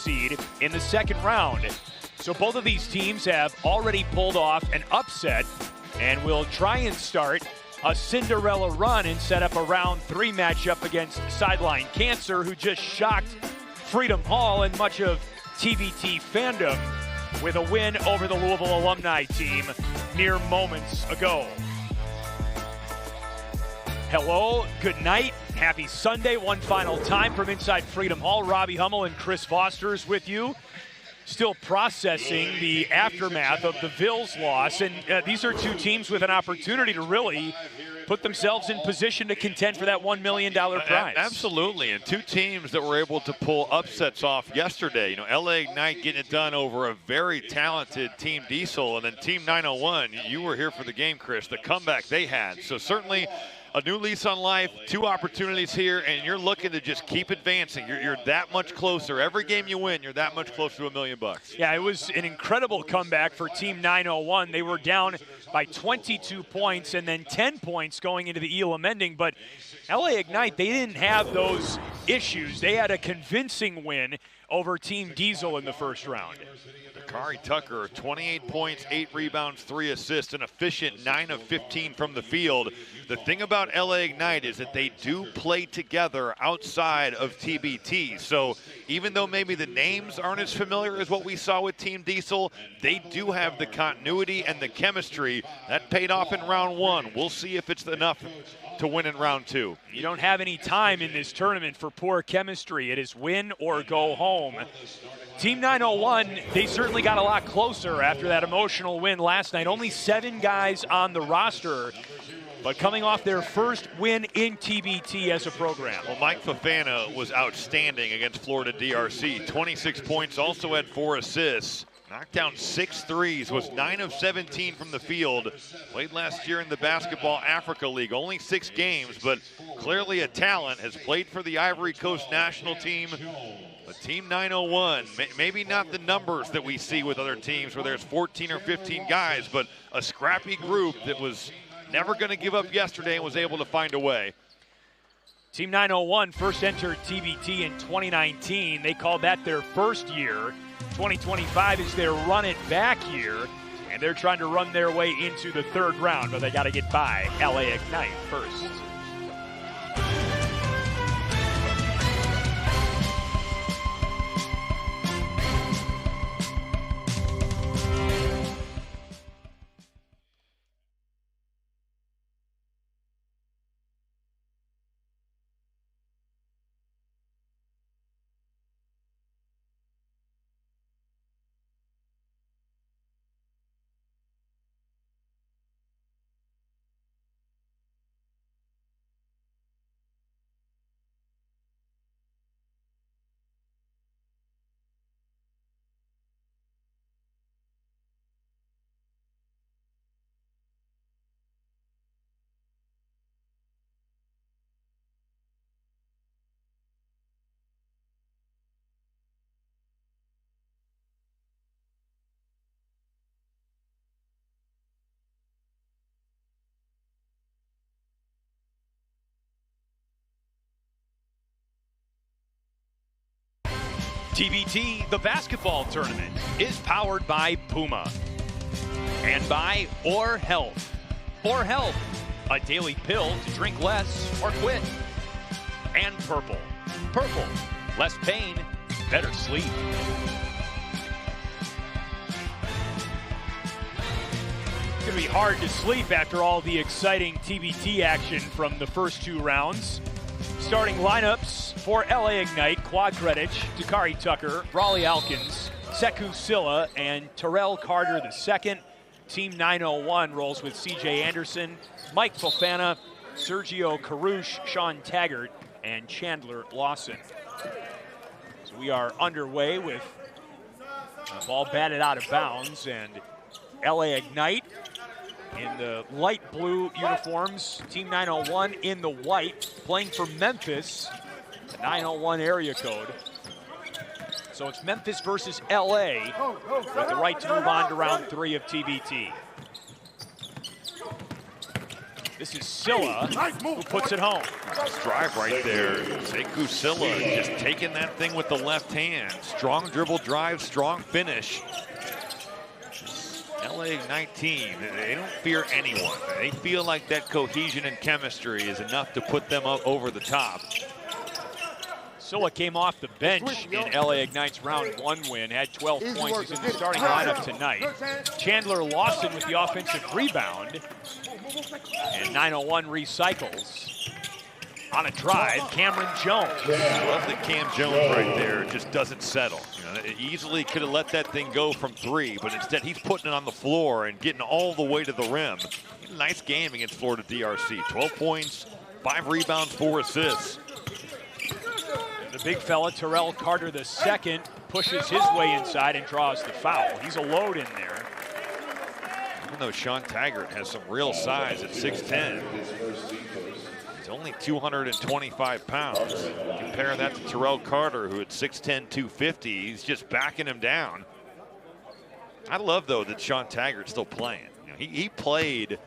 seed in the second round. So both of these teams have already pulled off an upset and will try and start a Cinderella run and set up a round 3 matchup against Sideline Cancer, who just shocked Freedom Hall and much of TBT fandom with a win over the Louisville alumni team mere moments ago. Hello, good night, happy Sunday. One final time from inside Freedom Hall. Robbie Hummel and Chris Foster is with you. Still processing the aftermath of the Vills loss, and these are two teams with an opportunity to really put themselves in position to contend for that $1 million prize. Absolutely, and two teams that were able to pull upsets off yesterday. You know, LA Ignite getting it done over a very talented Team Diesel, and then Team 901, you were here for the game, Chris, the comeback they had. So certainly a new lease on life, two opportunities here, and you're looking to just keep advancing. You're that much closer. Every game you win, you're that much closer to $1 million. Yeah, it was an incredible comeback for Team 901. They were down by 22 points and then 10 points going into the Elam Ending, but LA Ignite, they didn't have those issues. They had a convincing win over Team Diesel in the first round. Dakari Tucker, 28 points, 8 rebounds, 3 assists, an efficient 9 of 15 from the field. The thing about LA Ignite is that they do play together outside of TBT. So even though maybe the names aren't as familiar as what we saw with Team Diesel, they do have the continuity and the chemistry. That paid off in round 1. We'll see if it's enough to win in round 2. You don't have any time in this tournament for poor chemistry. It is win or go home. Team 901, they certainly got a lot closer after that emotional win last night. Only 7 guys on the roster, but coming off their first win in TBT as a program. Well, Mike Fofana was outstanding against Florida DRC. 26 points, also had 4 assists. Knocked down 6 threes, was 9 of 17 from the field. Played last year in the Basketball Africa League. Only 6 games, but clearly a talent. Has played for the Ivory Coast national team. But Team 901, maybe not the numbers that we see with other teams where there's 14 or 15 guys, but a scrappy group that was never going to give up yesterday and was able to find a way. Team 901 first entered TBT in 2019. They called that their first year. 2025 is their run it back year, and they're trying to run their way into the third round, but they got to get by LA Ignite first. TBT, the basketball tournament, is powered by Puma and by Or Health. Or Health, a daily pill to drink less or quit. And Purple. Purple, less pain, better sleep. It's going to be hard to sleep after all the exciting TBT action from the first 2 rounds. Starting lineups for LA Ignite: Quad Kredich, Dakari Tucker, Raleigh Alkins, Sekou Silla, and Terrell Carter II. Team 901 rolls with CJ Anderson, Mike Fofana, Sergio Carouche, Sean Taggart, and Chandler Lawson. So we are underway with the ball batted out of bounds, and LA Ignite in the light blue uniforms, Team 901 in the white, playing for Memphis, the 901 area code. So it's Memphis versus LA with the right to move on to round 3 of TBT. This is Silla who puts it home. Nice drive right there. Sekou Silla just taking that thing with the left hand. Strong dribble drive, strong finish. LA Ignite team, they don't fear anyone. They feel like that cohesion and chemistry is enough to put them up over the top. Silla came off the bench in LA Ignite's round 1 win, had 12 points. He's in the starting lineup tonight. Chandler Lawson with the offensive rebound. And 901 recycles. On a drive, Cameron Jones. Love that Cam Jones right there just doesn't settle. You know, it easily could have let that thing go from 3, but instead he's putting it on the floor and getting all the way to the rim. Nice game against Florida DRC. 12 points, 5 rebounds, 4 assists. The big fella, Terrell Carter II, pushes his way inside and draws the foul. He's a load in there. Even though Sean Taggart has some real size at 6'10", he's only 225 pounds. Compare that to Terrell Carter, who at 6'10", 250, he's just backing him down. I love, though, that Sean Taggart's still playing. You know, he played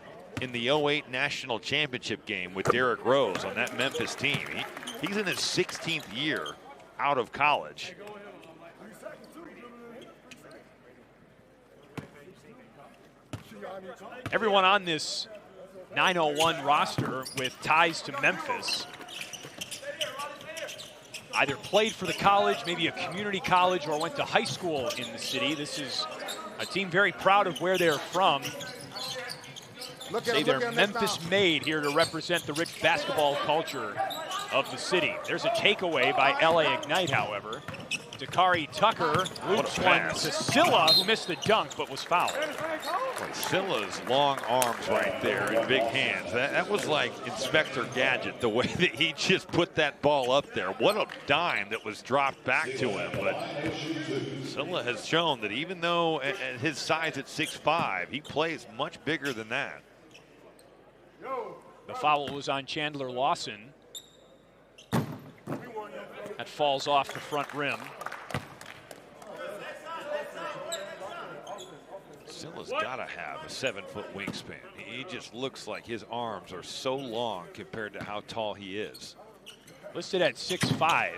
in the 08 National Championship game with Derrick Rose on that Memphis team. He's in his 16th year out of college. Everyone on this 901 roster with ties to Memphis either played for the college, maybe a community college, or went to high school in the city. This is a team very proud of where they're from. Say they're Memphis-made here to represent the rich basketball culture of the city. There's a takeaway by LA Ignite, however. Dakari Tucker loops one to Silla, who missed the dunk but was fouled. Silla's long arms right there and big hands. That was like Inspector Gadget, the way that he just put that ball up there. What a dime that was dropped back to him. But Silla has shown that even though at his size at 6'5", he plays much bigger than that. The foul was on Chandler Lawson. That falls off the front rim. Silla's got to have a 7-foot wingspan. He just looks like his arms are so long compared to how tall he is. Listed at 6'5".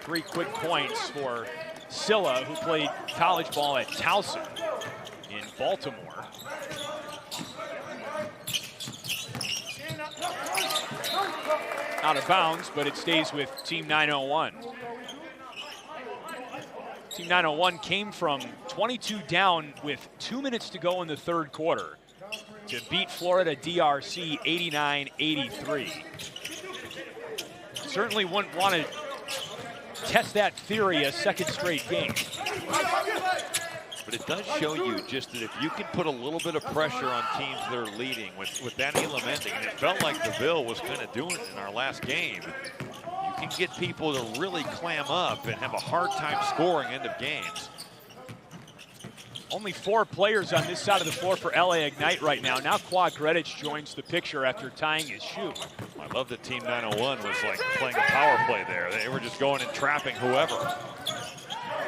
3 quick points for Silla, who played college ball at Towson in Baltimore. Out of bounds, but it stays with Team 901. Team 901 came from 22 down with 2 minutes to go in the third quarter to beat Florida DRC 89-83. Certainly wouldn't want to test that theory a second straight game. But it does show you just that if you can put a little bit of pressure on teams that are leading with that Elam Ending, and it felt like the Ville was kind of doing it in our last game, you can get people to really clam up and have a hard time scoring end of games. Only 4 players on this side of the floor for LA Ignite right now. Now Quad Greenwich joins the picture after tying his shoe. I love that Team 901 was like playing a power play there. They were just going and trapping whoever.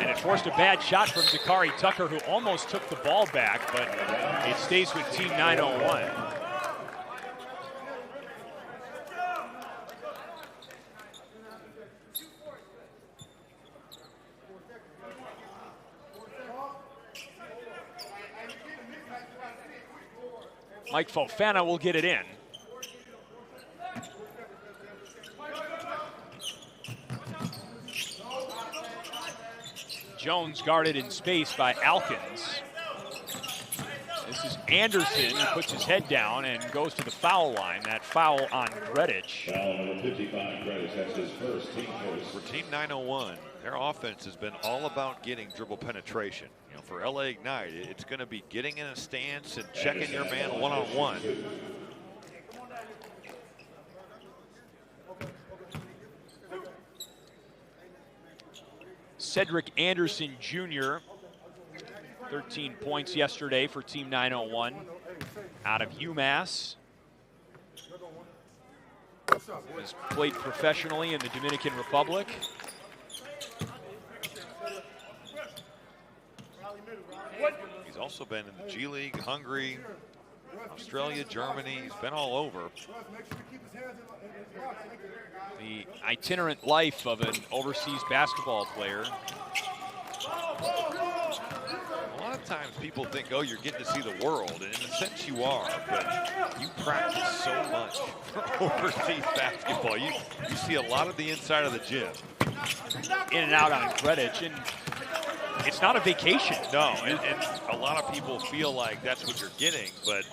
And it forced a bad shot from Dakari Tucker, who almost took the ball back, but it stays with Team 901. Mike Fofana will get it in. Jones guarded in space by Alkins. This is Anderson, who puts his head down and goes to the foul line. That foul on Greenwich. For Team 901, their offense has been all about getting dribble penetration. You know, for LA Ignite, it's going to be getting in a stance and checking your man one-on-one. Cedric Anderson Jr., 13 points yesterday for Team 901 out of UMass. Has played professionally in the Dominican Republic. He's also been in the G League, Hungary, Australia, Germany, he's been all over. The itinerant life of an overseas basketball player. A lot of times people think, oh, you're getting to see the world, and in a sense you are, but you practice so much for overseas basketball. You see a lot of the inside of the gym. In and out on Greenwich, and it's not a vacation. No, and a lot of people feel like that's what you're getting, but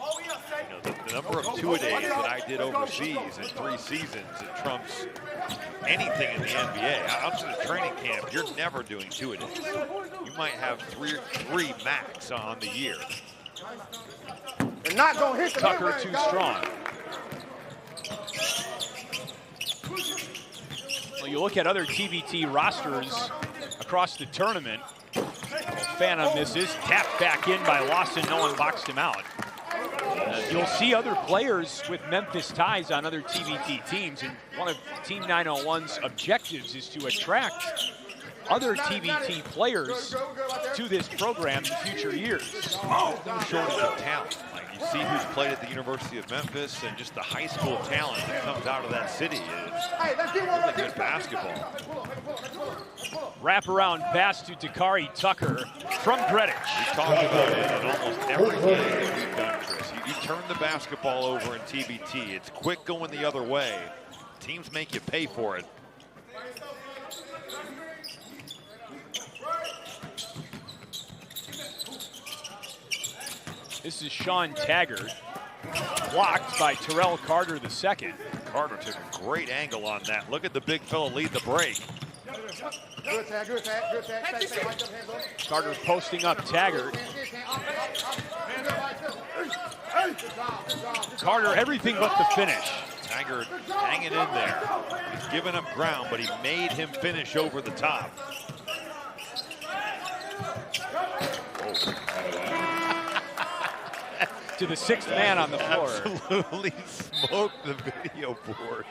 the number of two-a-days that I did overseas in 3 seasons, it trumps anything in the NBA. Outside of training camp, you're never doing two-a-days. You might have three max on the year. They're not gonna hit the Tucker too strong. Well, you look at other TBT rosters across the tournament. Phantom misses, tapped back in by Lawson. No one boxed him out. You'll see other players with Memphis ties on other TBT teams, and one of Team 901's objectives is to attract other TBT players to this program in future years. No shortage of talent. Like, you see who's played at the University of Memphis, and just the high school talent that comes out of that city is really good basketball. Wraparound pass to Dakari Tucker from Greenwich. We talked about it in almost every game that we've done, Chris. You turn the basketball over in TBT. It's quick going the other way. Teams make you pay for it. This is Sean Taggart, blocked by Terrell Carter II. Carter took a great angle on that. Look at the big fella lead the break. Good tag, good tag, good tag. Carter posting up Taggart. Carter, everything but the finish. Taggart hanging in there. He's given up ground, but he made him finish over the top. To the 6th man on the floor. Absolutely smoked the video board.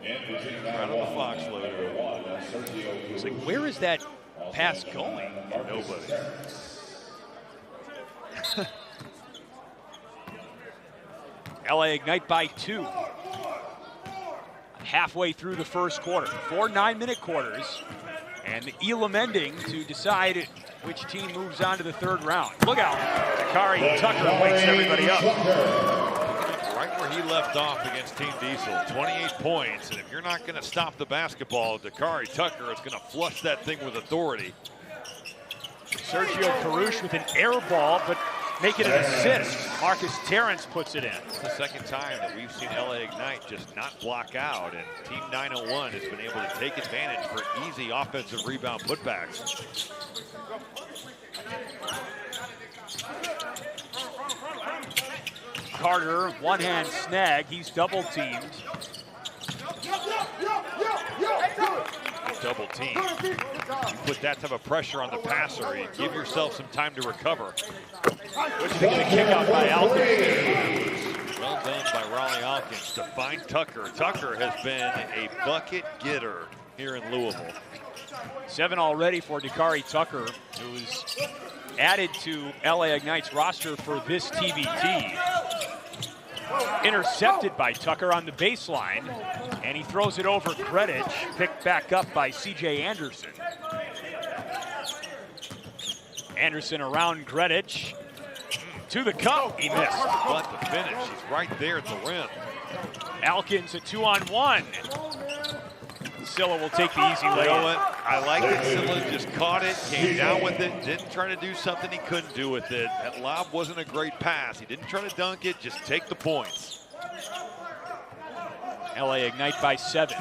Right on the Fox loader. It's like, where is that pass going? Nobody. LA Ignite by 2. Halfway through the first quarter. 4 9-minute quarters. And the Elam Ending to decide which team moves on to the 3rd round. Look out. Dakari Tucker wakes everybody up. Right where he left off against Team Diesel. 28 points. And if you're not going to stop the basketball, Dakari Tucker is going to flush that thing with authority. Sergio Carouche with an air ball, but make it an assist. Marcus Terrence puts it in. It's the 2nd time that we've seen LA Ignite just not block out, and Team 901 has been able to take advantage for easy offensive rebound putbacks. Carter, one-hand snag. He's double-teamed. Double team. You put that type of pressure on the passer, you give yourself some time to recover. What do you think of the kick out by Alkins? Well done by Raleigh Alkins to find Tucker. Tucker has been a bucket getter here in Louisville. 7 already for Dakari Tucker, who's added to LA Ignite's roster for this TBT. Intercepted by Tucker on the baseline, and he throws it over Greenwich, picked back up by C.J. Anderson. Anderson around Greenwich, to the cup, he missed. But the finish, he's right there at the rim. Alkins a 2-on-1. Silla will take the easy You know layup. what? I like that Silla just caught it, came down with it, didn't try to do something he couldn't do with it. That lob wasn't a great pass. He didn't try to dunk it, just take the points. LA Ignite by 7.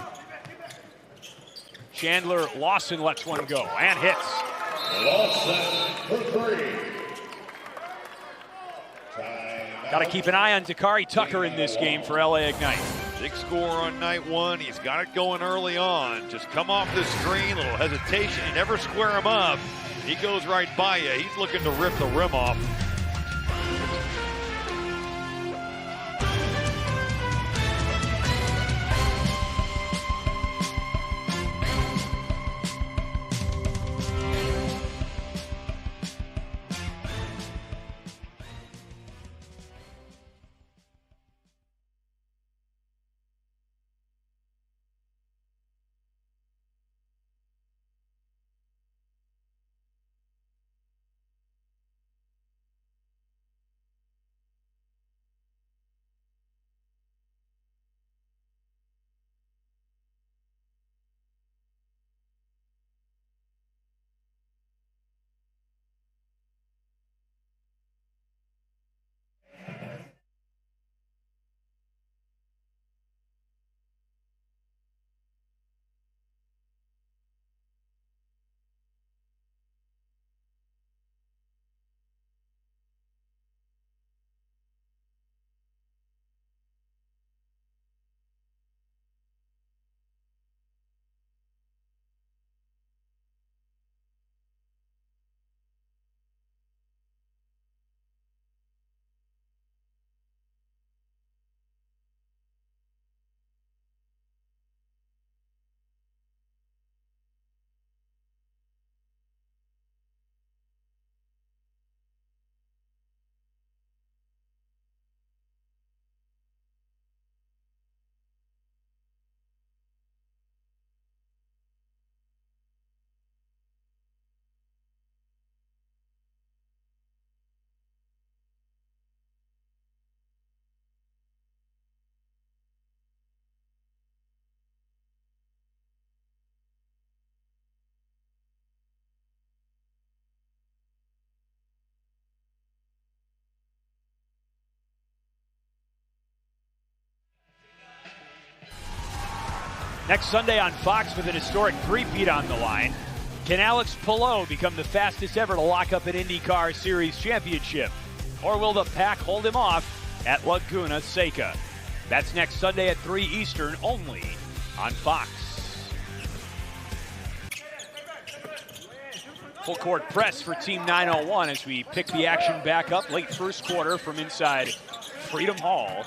Chandler Lawson lets one go and hits. Lawson for 3. Got to keep an eye on Dakari Tucker in this game for LA Ignite. Big score on night 1. He's got it going early on. Just come off the screen, a little hesitation. You never square him up. He goes right by you. He's looking to rip the rim off. Next Sunday on Fox with an historic three-peat on the line. Can Alex Palou become the fastest ever to lock up an IndyCar Series championship? Or will the pack hold him off at Laguna Seca? That's next Sunday at 3 Eastern, only on Fox. Full court press for Team 901 as we pick the action back up late first quarter from inside Freedom Hall.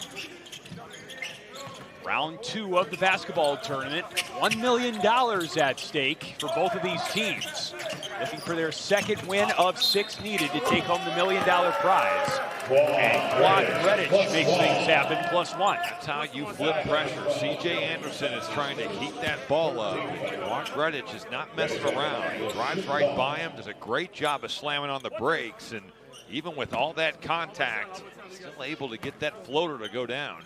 Round 2 of the basketball tournament. $1 million at stake for both of these teams. Looking for their second win of 6 needed to take home the $1 million prize. And Quad Redditch makes things happen, +1. That's how you flip pressure. C.J. Anderson is trying to heat that ball up. Quad Redditch is not messing around. He drives right by him, does a great job of slamming on the brakes, and even with all that contact, still able to get that floater to go down.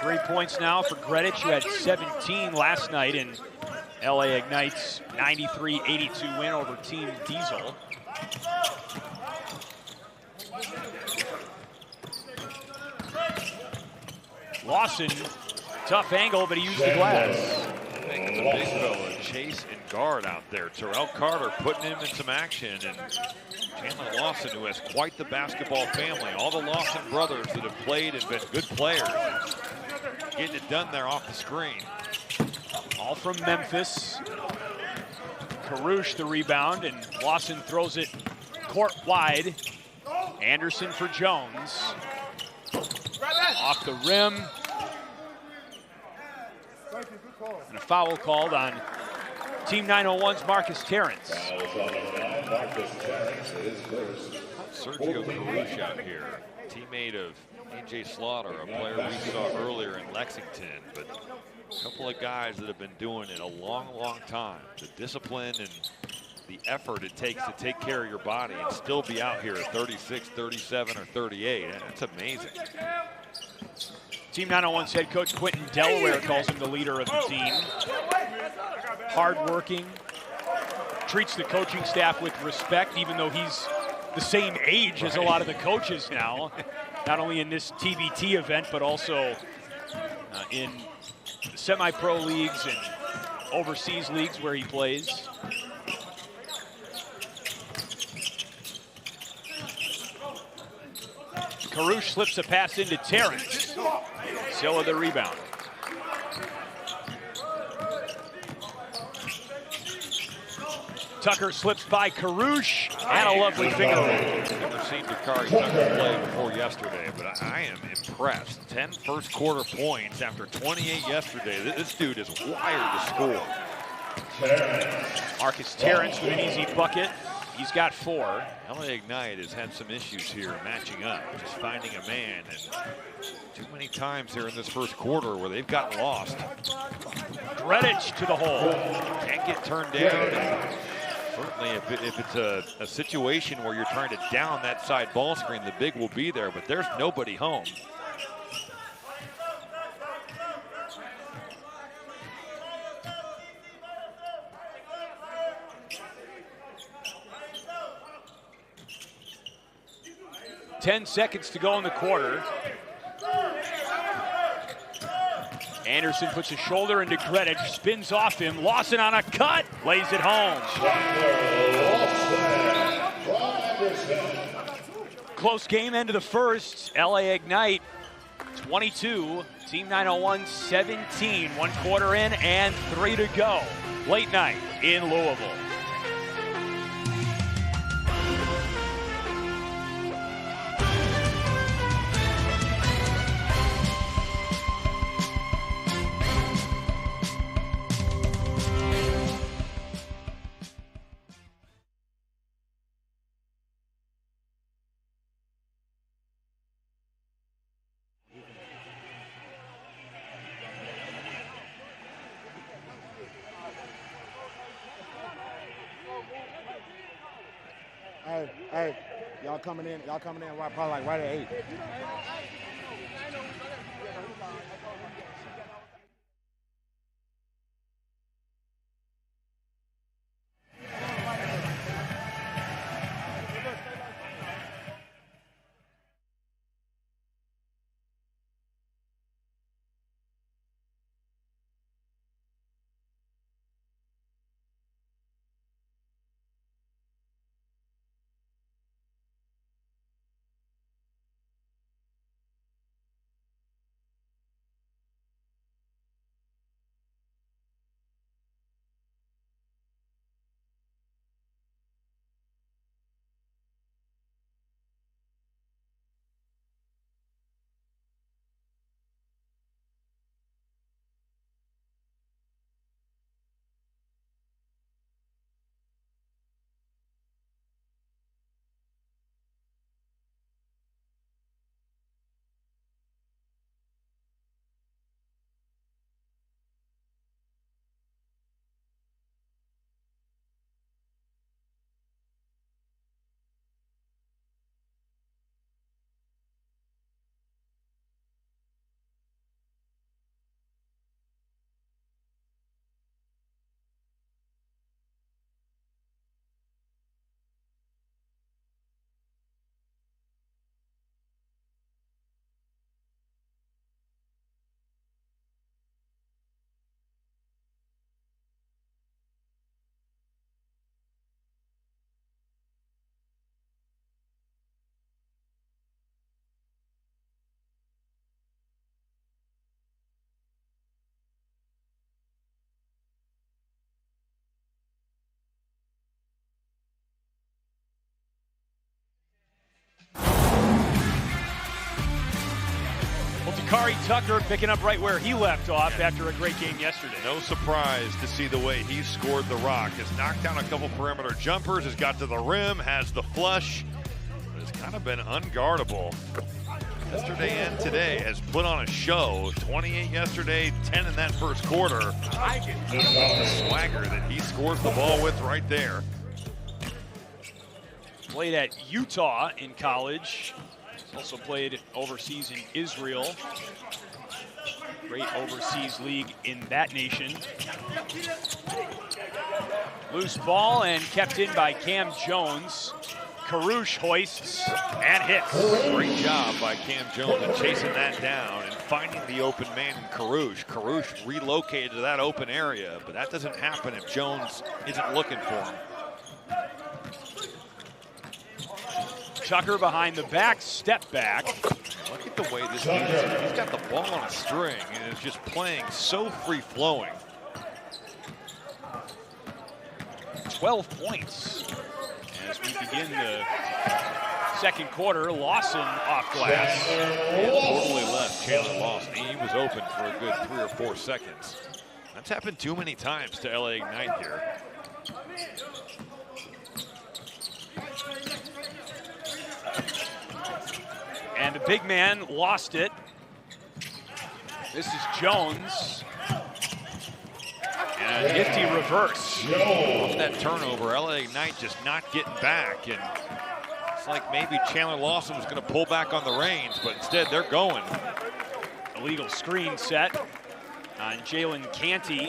3 points now for Gredic, who had 17 last night in LA Ignite's 93-82 win over Team Diesel. Lawson, tough angle, but he used the glass. I think it's a big fella, chase and guard out there. Terrell Carter putting him in some action, and Chandler Lawson, who has quite the basketball family. All the Lawson brothers that have played and been good players, getting it done there off the screen. All from Memphis. Karush the rebound, and Lawson throws it court wide. Anderson for Jones. Off the rim. And a foul called on Team 901's Marcus Terrence. Sergio Karush out here, teammate of A.J. Slaughter, a player we saw earlier in Lexington, but a couple of guys that have been doing it a long, long time. The discipline and the effort it takes to take care of your body and still be out here at 36, 37, or 38. That's amazing. Team 901's head coach Quentin Delaware calls him the leader of the team. Hardworking, treats the coaching staff with respect, even though he's the same age as a lot of the coaches now, not only in this TBT event, but also in semi-pro leagues and overseas leagues where he plays. Karush slips a pass into Terrence. Silla the rebound. Tucker slips by Karush, and a lovely finger roll. Never seen Dakari Tucker play before yesterday, but I am impressed. 10 first quarter points after 28 yesterday. This dude is wired to score. Marcus Terrence with an easy bucket. He's got 4. LA Ignite has had some issues here matching up, just finding a man, and too many times here in this first quarter where they've gotten lost. Gredic to the hole. Can't get turned down. Certainly if it's a situation where you're trying to down that side ball screen, the big will be there, but there's nobody home. Ten seconds to go in the quarter. Anderson puts a shoulder into Gredic, spins off him. Lawson on a cut, lays it home. Close game, end of the first. LA Ignite 22, Team 901 17. 1 quarter in and 3 to go. Late night in Louisville. Hey, y'all coming in probably like right at 8. Dakari Tucker picking up right where he left off after a great game yesterday. No surprise to see the way he scored the rock. Has knocked down a couple perimeter jumpers, has got to the rim, has the flush, but has kind of been unguardable. Yesterday and today has put on a show. 28 yesterday, 10 in that first quarter. The swagger that he scores the ball with right there. Played at Utah in college. Also played overseas in Israel. Great overseas league in that nation. Loose ball and kept in by Cam Jones. Karush hoists and hits. Great job by Cam Jones in chasing that down and finding the open man in Karush. Karush relocated to that open area, but that doesn't happen if Jones isn't looking for him. Tucker behind the back, step back. Look at the way this dude is. He's got the ball on a string and is just playing so free-flowing. 12 points. As we begin the second quarter, Lawson off glass. And totally left Jalen Lawson. He was open for a good 3 or 4 seconds. That's happened too many times to LA Ignite here. And the big man lost it. This is Jones. And a nifty reverse. Off that turnover, LA Ignite just not getting back. And it's like maybe Chandler Lawson was going to pull back on the reins, but instead they're going. Illegal screen set on Jalen Canty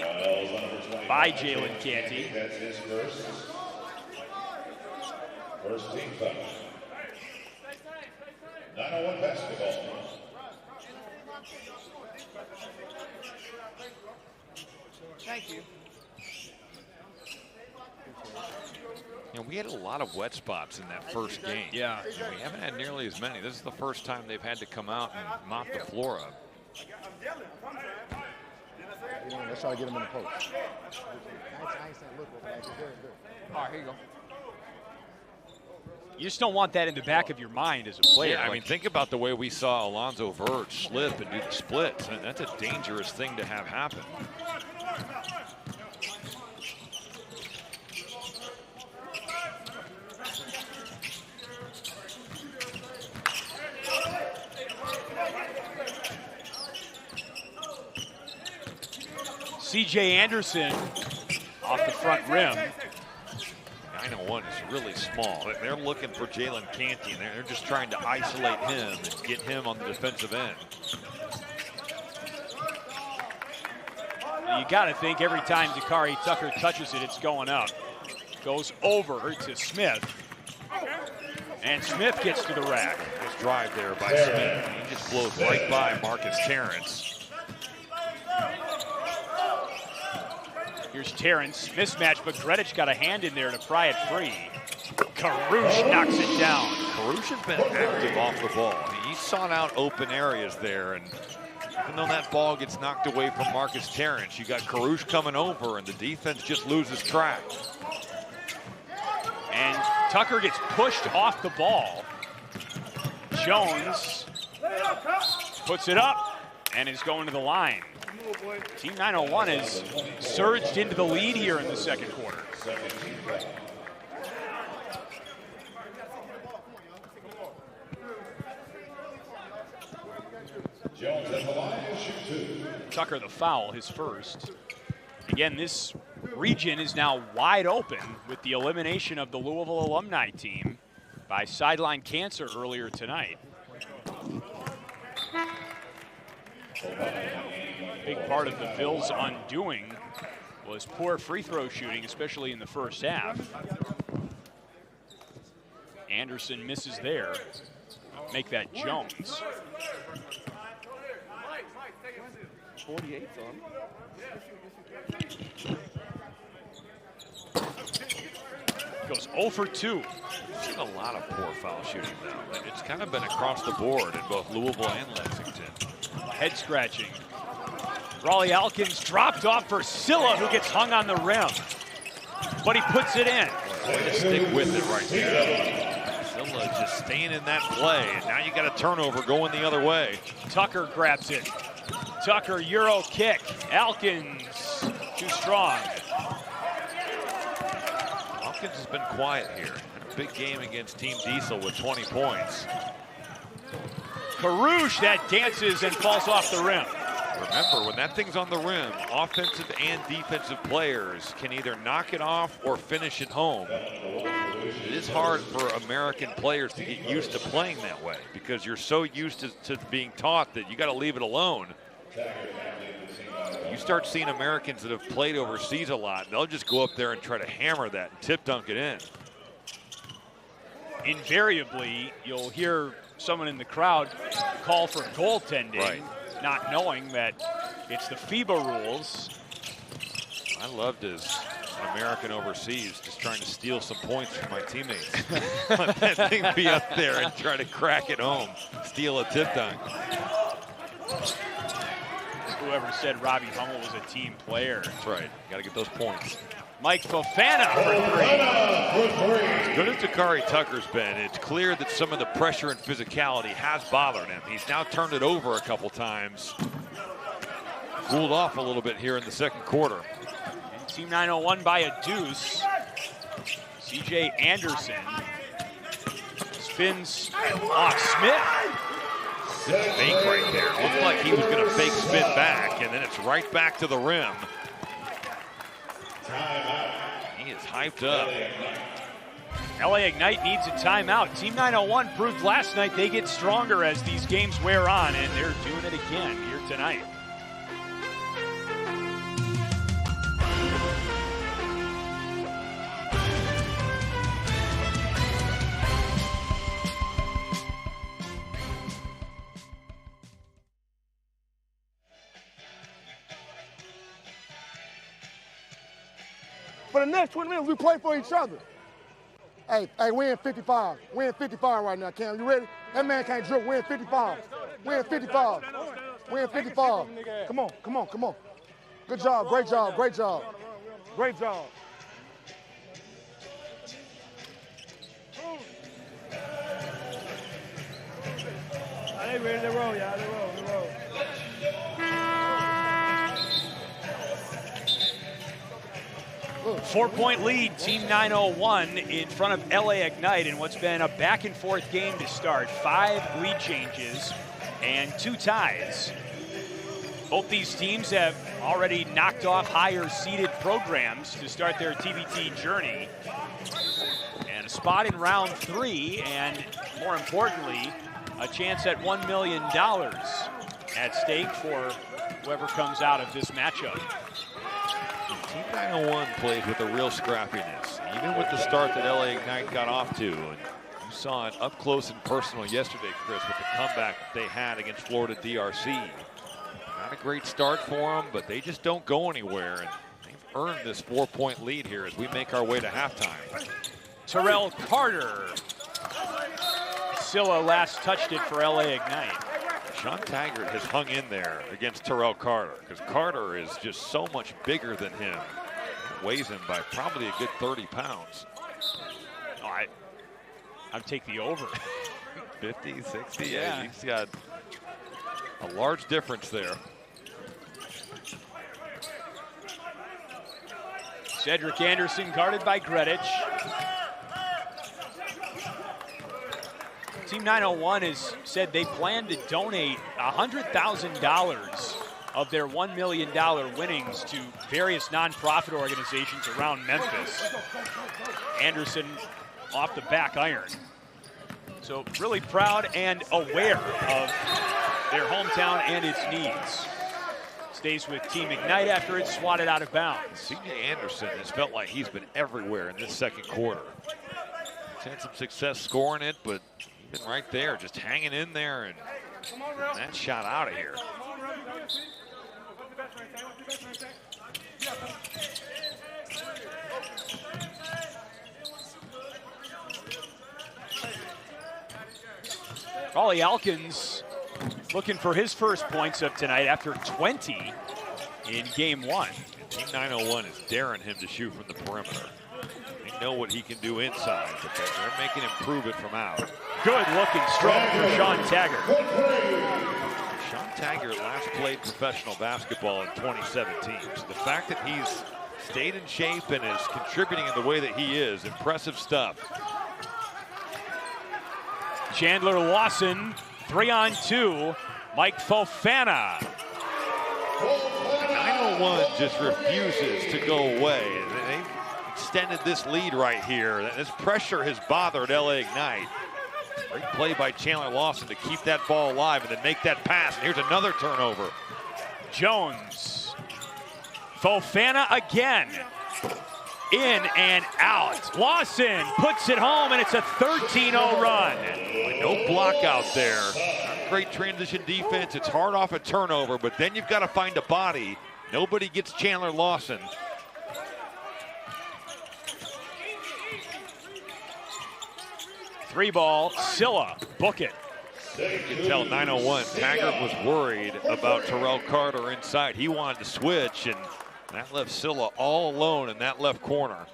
by Jalen Canty. That's his first team foul. 901 basketball. Thank you. You know, we had a lot of wet spots in that first game. Yeah. And we haven't had nearly as many. This is the first time they've had to come out and mop the floor up. Let's try to get him in the post. I ain't saying look, but it's very good. All right, here you go. You just don't want that in the back of your mind as a player. Yeah, I mean, think about the way we saw Alonzo Verge slip and do the splits. And that's a dangerous thing to have happen. C.J. Anderson off the front rim. 901 is really small. They're looking for Jalen Canty, and they're just trying to isolate him and get him on the defensive end. You got to think every time Dakari Tucker touches it, it's going up. Goes over to Smith. And Smith gets to the rack. Nice drive there by Smith. He just blows right by Marcus Terrence. Here's Terrence, mismatch, but Gredic got a hand in there to pry it free. Karush knocks it down. Karush has been active off the ball. He sought out open areas there, and even though that ball gets knocked away from Marcus Terrence, you got Karush coming over, and the defense just loses track. And Tucker gets pushed off the ball. Jones puts it up and is going to the line. Team 901 has surged into the lead here in the second quarter. Tucker the foul, his first. Again, this region is now wide open with the elimination of the Louisville alumni team by sideline cancer earlier tonight. Big part of the Phil's undoing was poor free throw shooting, especially in the first half. Anderson misses there. Make that Jones. 48's on. Goes 0 for 2. We've seen a lot of poor foul shooting now. It's kind of been across the board in both Louisville and Lexington. Head scratching. Raleigh Alkins dropped off for Silla, who gets hung on the rim. But he puts it in. Way to stick with it right there. Villa just staying in that play, and now you got a turnover going the other way. Tucker grabs it. Tucker, Euro kick. Alkins, too strong. Alkins has been quiet here. Had a big game against Team Diesel with 20 points. Karouche, that dances and falls off the rim. Remember, when that thing's on the rim, offensive and defensive players can either knock it off or finish it home. It is hard for American players to get used to playing that way because you're so used to being taught that you got to leave it alone. You start seeing Americans that have played overseas a lot, they'll just go up there and try to hammer that and tip dunk it in. Invariably, you'll hear someone in the crowd call for goaltending, right, not knowing that it's the FIBA rules. I loved as an American overseas just trying to steal some points from my teammates. Let that thing be up there and try to crack it home, steal a tip dunk. Whoever said Robbie Hummel was a team player. That's right, got to get those points. Mike Fofana for three. As good as Dakari Tucker's been, it's clear that some of the pressure and physicality has bothered him. He's now turned it over a couple times. Cooled off a little bit here in the second quarter. And Team 901 by a deuce. CJ Anderson spins off Smith. Good fake right there. Looked like he was going to fake spin back, and then it's right back to the rim. He is hyped up. LA Ignite needs a timeout. Team 901 proved last night they get stronger as these games wear on, and they're doing it again here tonight. For the next 20 minutes, we play for each other. Hey, we in 55. We in 55 right now, Cam. You ready? That man can't dribble. We in 55. We in 55. We in 55. Come on, come on, come on. Good job, great job, great job. Great job. They ready to roll, y'all. They roll, they roll. 4-point lead, Team 901 in front of LA Ignite in what's been a back-and-forth game to start. 5 lead changes and 2 ties. Both these teams have already knocked off higher-seeded programs to start their TBT journey. And a spot in round 3, and more importantly, a chance at $1 million at stake for whoever comes out of this matchup. Team 901 plays with a real scrappiness, even with the start that LA Ignite got off to. And you saw it up close and personal yesterday, Chris, with the comeback that they had against Florida DRC. Not a great start for them, but they just don't go anywhere. And they've earned this 4-point lead here as we make our way to halftime. Terrell Carter. Silla last touched it for LA Ignite. Sean Taggart has hung in there against Terrell Carter because Carter is just so much bigger than him. Weighs him by probably a good 30 pounds. Oh, I'd take the over. 50, 60, yeah. He's got a large difference there. Cedric Anderson guarded by Gredic. Team 901 has said they plan to donate $100,000 of their $1 million winnings to various nonprofit organizations around Memphis. Anderson off the back iron. So really proud and aware of their hometown and its needs. Stays with Team Ignite after it's swatted out of bounds. C.J. Anderson has felt like he's been everywhere in this second quarter. He's had some success scoring it, but been right there, just hanging in there, and that shot out of here. Raleigh Alkins looking for his first points of tonight after 20 in game 1. Team 901 is daring him to shoot from the perimeter. They know what he can do inside, but they're making him prove it from out. Good looking stroke for Sean Taggart. Sean Taggart last played professional basketball in 2017. So the fact that he's stayed in shape and is contributing in the way that he is, impressive stuff. Chandler Lawson, 3-on-2. Mike Fofana. The 901 just refuses to go away. They've extended this lead right here. This pressure has bothered LA Ignite. Great play by Chandler Lawson to keep that ball alive and then make that pass. And here's another turnover. Jones. Fofana again. In and out. Lawson puts it home, and it's a 13-0 run. No block out there. Great transition defense. It's hard off a turnover, but then you've got to find a body. Nobody gets Chandler Lawson. Three ball, Silla, book it. You can tell 901, Taggart was worried about Terrell Carter inside. He wanted to switch, and that left Silla all alone in that left corner.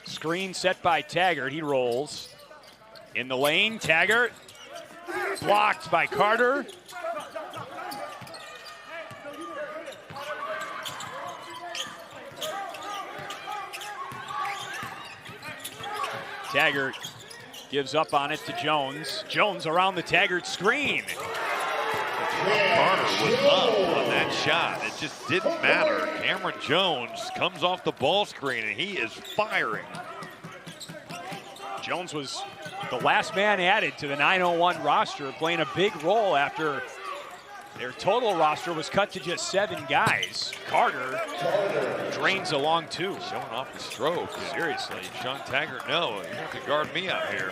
Screen set by Taggart, he rolls. In the lane, Taggart, blocked by Carter. Taggart gives up on it to Jones. Jones around the Taggart screen. Carter was up on that shot. It just didn't matter. Cameron Jones comes off the ball screen and he is firing. Jones was the last man added to the 901 roster, playing a big role after their total roster was cut to just 7 guys. Carter drains along 2. Showing off the stroke. Seriously. Sean Taggart, no, you have to guard me out here.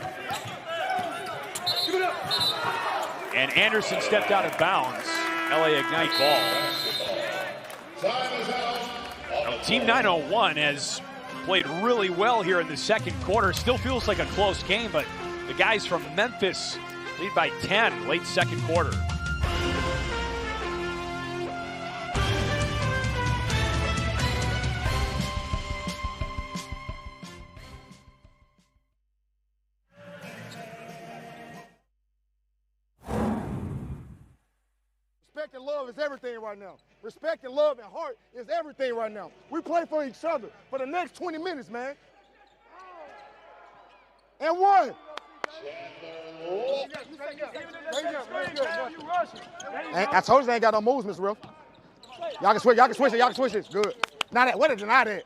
And Anderson stepped out of bounds. LA Ignite ball. Now, Team 901 has played really well here in the second quarter. Still feels like a close game, but the guys from Memphis lead by 10 late second quarter. Respect and love is everything right now. Respect and love and heart is everything right now. We play for each other for the next 20 minutes, man. And one. I told you they ain't got no moves, Mr. Riff. Y'all can switch it, y'all can switch it. Good. Not that, what is it, not that?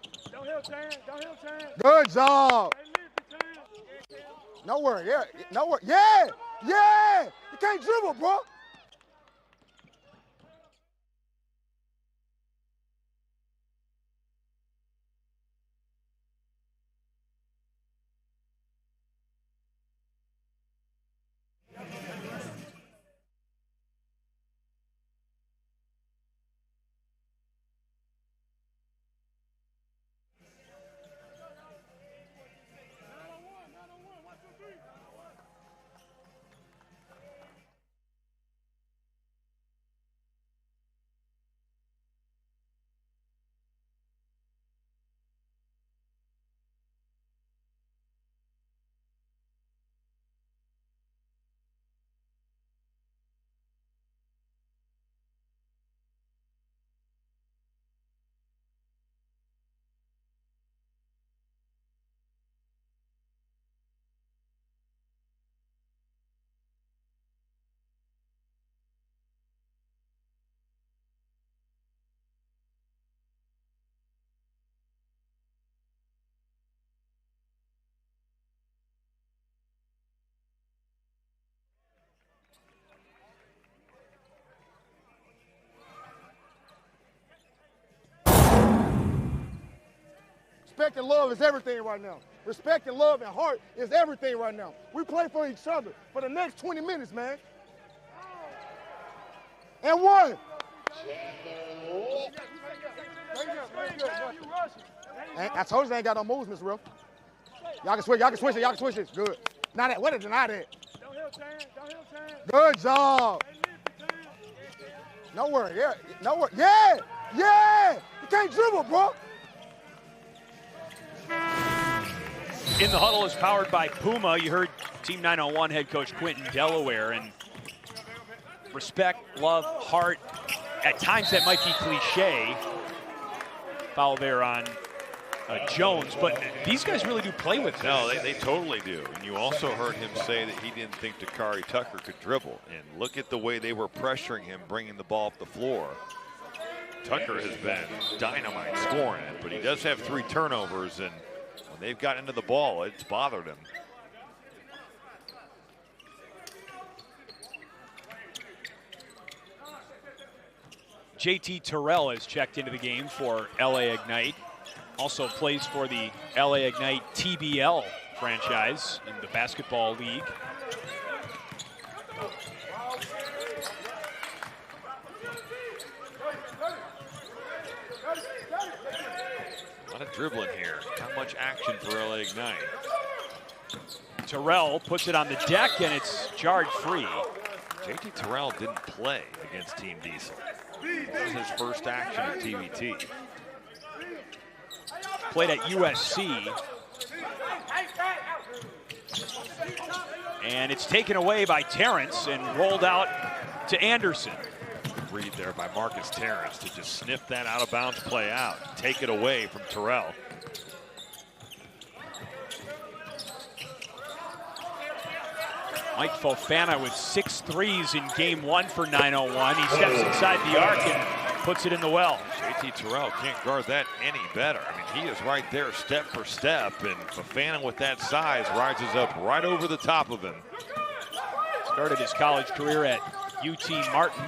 Good job. No worry, yeah, no worry. Yeah, yeah. You can't dribble, bro. Respect and love is everything right now. Respect and love and heart is everything right now. We play for each other for the next 20 minutes, man. And one. I told you they ain't got no moves, Mr. Riff. Y'all can switch it, y'all can switch it. Good. Not that, what is it, not that? Good job. No worry, yeah, no worry. Yeah, yeah. You You can't dribble, bro. In the Huddle is powered by Puma. You heard Team 901 head coach Quentin Delaware, and respect, love, heart. At times that might be cliche. Foul there on Jones, but these guys really do play with it. No, they totally do. And you also heard him say that he didn't think Dakari Tucker could dribble. And look at the way they were pressuring him, bringing the ball off the floor. Tucker has been dynamite scoring it, but he does have 3 turnovers, and when they've gotten into the ball, it's bothered him. JT Terrell has checked into the game for LA Ignite. Also plays for the LA Ignite TBL franchise in the basketball league. A lot of dribbling here. Not much action for LA Ignite. Terrell puts it on the deck, and it's jarred free. JT Terrell didn't play against Team Diesel. This was his first action at TBT. Played at USC. And it's taken away by Terrence and rolled out to Anderson. Good read there by Marcus Terrence to just sniff that out of bounds play out. Take it away from Terrell. Mike Fofana with 6 threes in game 1 for 901. He steps inside the arc and puts it in the well. JT Terrell can't guard that any better. I mean, he is right there step for step, and Fofana with that size rises up right over the top of him. Started his college career at UT Martin.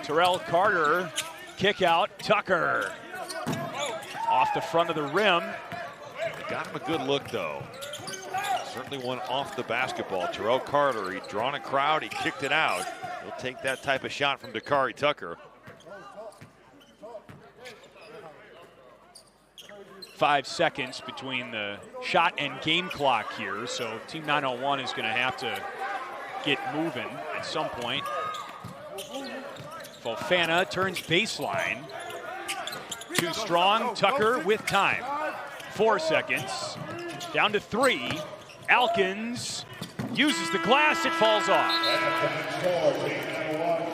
Terrell Carter, kick out, Tucker. Off the front of the rim. They got him a good look, though. Certainly one off the basketball. Terrell Carter, he'd drawn a crowd, he kicked it out. He'll take that type of shot from Dakari Tucker. 5 seconds between the shot and game clock here, so Team 901 is going to have to get moving at some point. Fofana turns baseline. Too strong, Tucker with time. 4 seconds, down to 3. Alkins uses the glass, it falls off.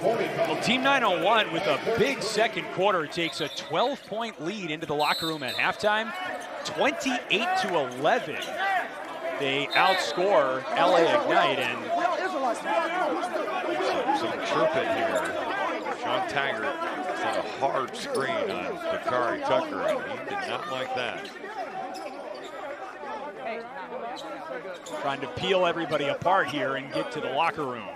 Well, Team 901 with a big second quarter takes a 12-point lead into the locker room at halftime, 28-11. They outscore LA Ignite, and some chirping here. Sean Taggart set a hard screen on Dakari Tucker, and he did not like that. trying to peel everybody apart here and get to the locker room.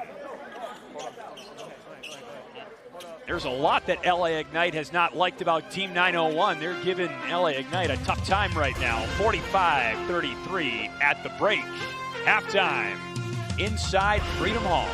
There's a lot that LA Ignite has not liked about Team 901. They're giving LA Ignite a tough time right now. 45-33 at the break. Halftime inside Freedom Hall.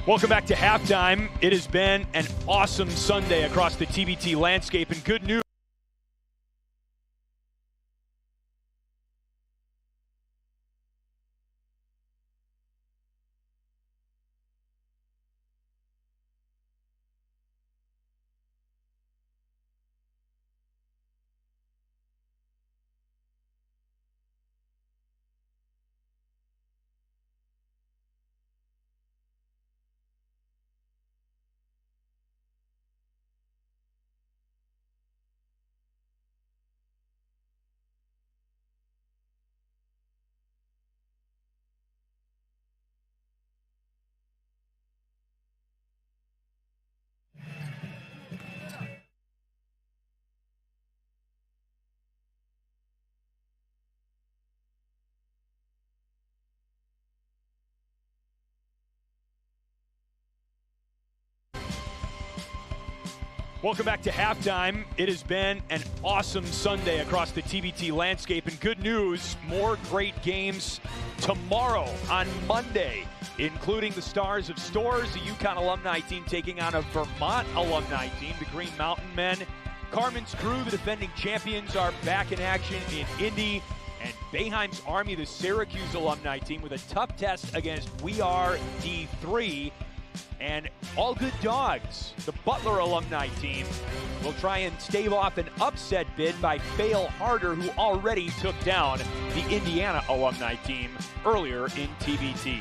Welcome back to halftime. It has been an awesome Sunday across the TBT landscape, and good news. Welcome back to halftime. It has been an awesome Sunday across the TBT landscape, and good news, more great games tomorrow on Monday, including the Stars of Stores, the UConn alumni team taking on a Vermont alumni team, the Green Mountain Men. Carmen's Crew, the defending champions, are back in action in Indy, and Boeheim's Army, the Syracuse alumni team, with a tough test against We Are D3. And All Good Dogs, the Butler alumni team, will try and stave off an upset bid by Fail Harder, who already took down the Indiana alumni team earlier in TBT.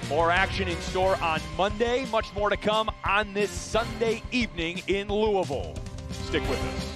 More action in store on Monday, much more to come on this Sunday evening in Louisville. Stick with us.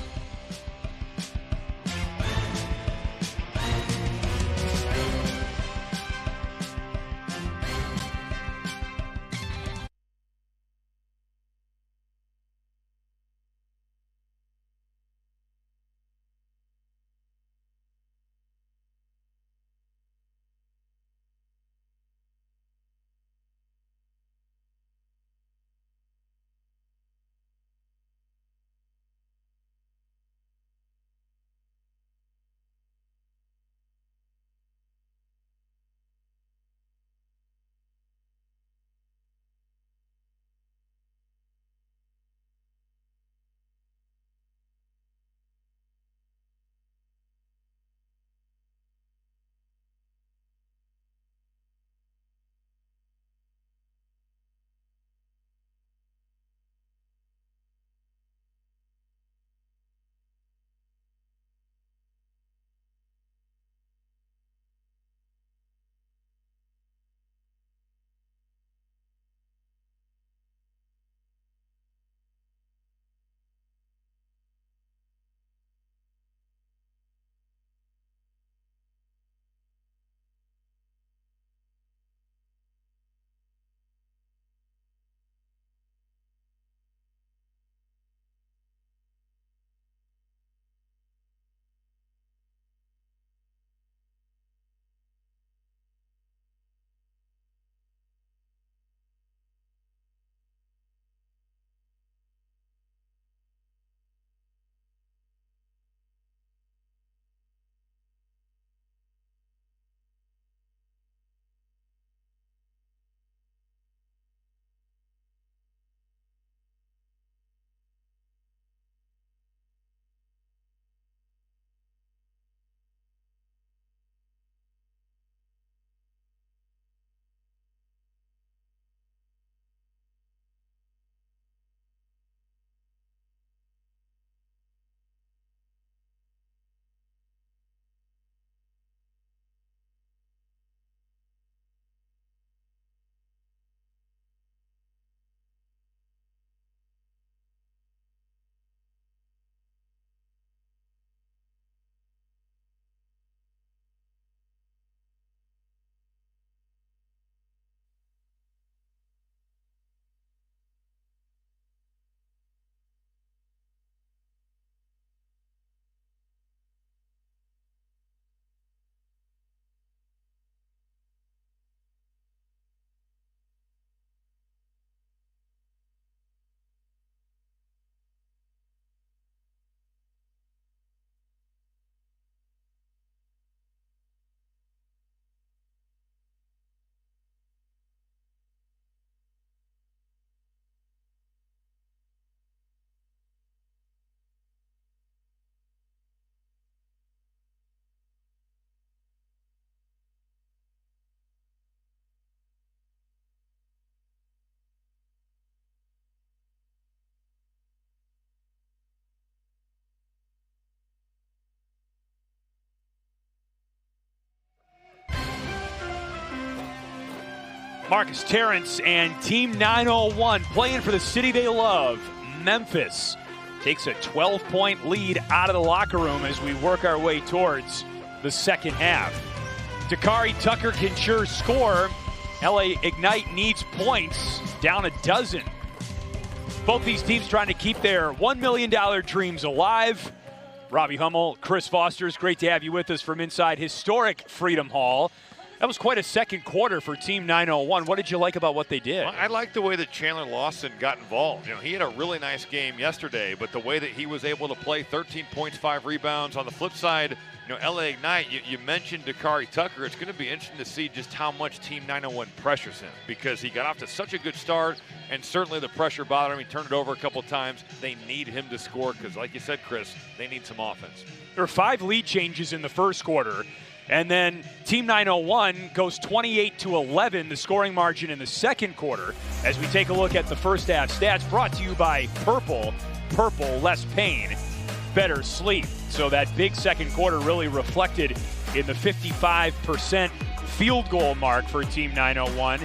Marcus Terrence and Team 901 playing for the city they love. Memphis takes a 12-point lead out of the locker room as we work our way towards the second half. Dakari Tucker can sure score. LA Ignite needs points, down a dozen. Both these teams trying to keep their $1 million dreams alive. Robbie Hummel, Chris Foster, it's great to have you with us from inside historic Freedom Hall. That was quite a second quarter for Team 901. What did you like about what they did? Well, I like the way that Chandler Lawson got involved. You know, he had a really nice game yesterday, but the way that he was able to play 13 points, 5 rebounds. On the flip side, you know, LA Ignite, you mentioned Dakari Tucker. It's going to be interesting to see just how much Team 901 pressures him because he got off to such a good start, and certainly the pressure bothered him. He turned it over a couple times. They need him to score because, like you said, Chris, they need some offense. There were 5 lead changes in the first quarter. And then Team 901 goes 28-11, the scoring margin in the second quarter. As we take a look at the first half stats, brought to you by Purple. Purple, less pain, better sleep. So that big second quarter really reflected in the 55% field goal mark for Team 901.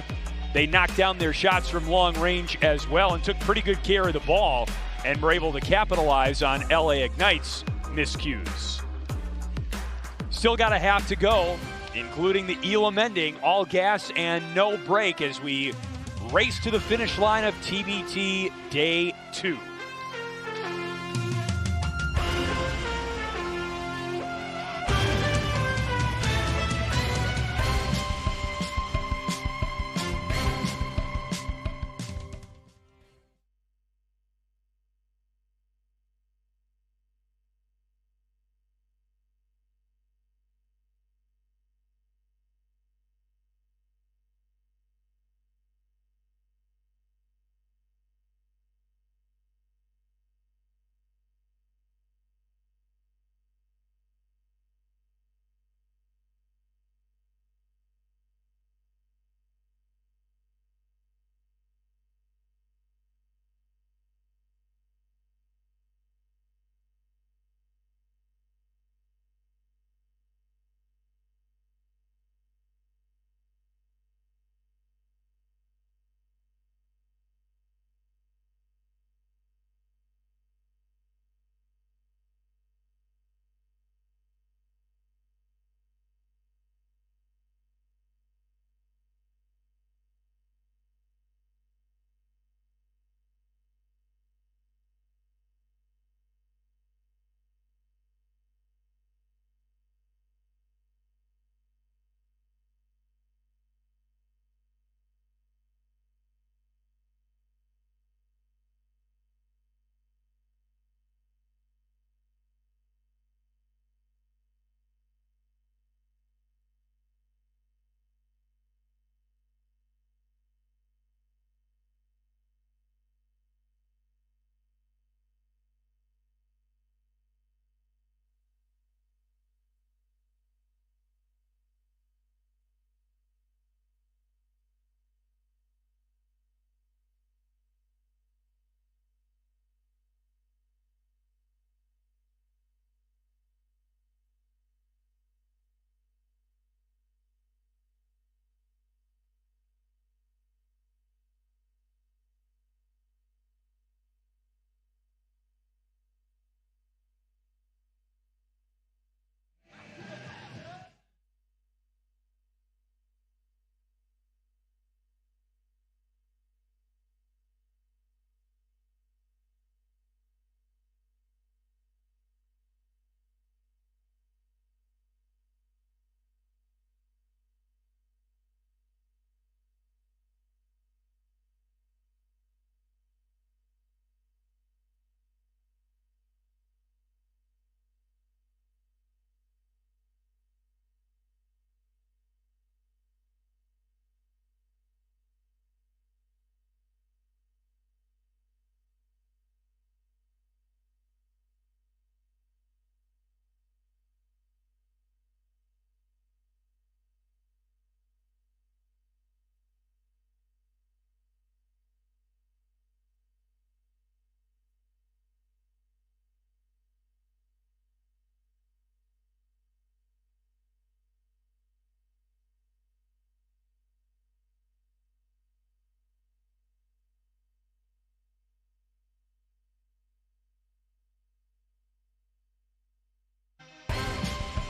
They knocked down their shots from long range as well and took pretty good care of the ball and were able to capitalize on LA Ignite's miscues. Still got a half to go, including the Elam Ending, all gas and no break as we race to the finish line of TBT Day 2.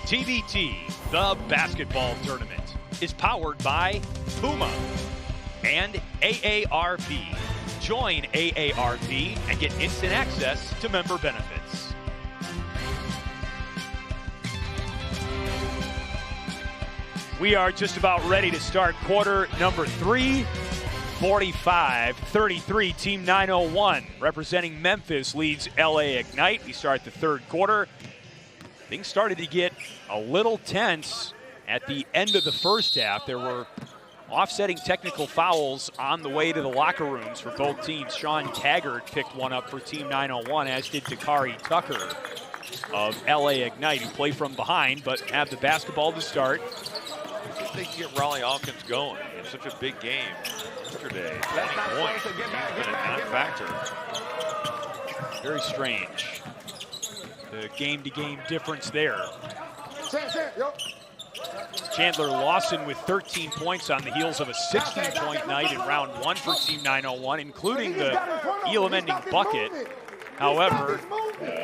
TBT, the basketball tournament, is powered by Puma and AARP. Join AARP and get instant access to member benefits. We are just about ready to start quarter number 3. 45-33, Team 901 representing Memphis leads LA Ignite. We start the third quarter. Things started to get a little tense at the end of the first half. There were offsetting technical fouls on the way to the locker rooms for both teams. Sean Taggart picked one up for Team 901, as did Dakari Tucker of LA Ignite, who play from behind but have the basketball to start. If they can get Raleigh Alkins going, it's such a big game yesterday. 20 points, he's been a non-factor. Very strange. The game-to-game difference there. Chandler Lawson with 13 points on the heels of a 16-point night in round 1 for Team 901, including the Elam Ending bucket. However,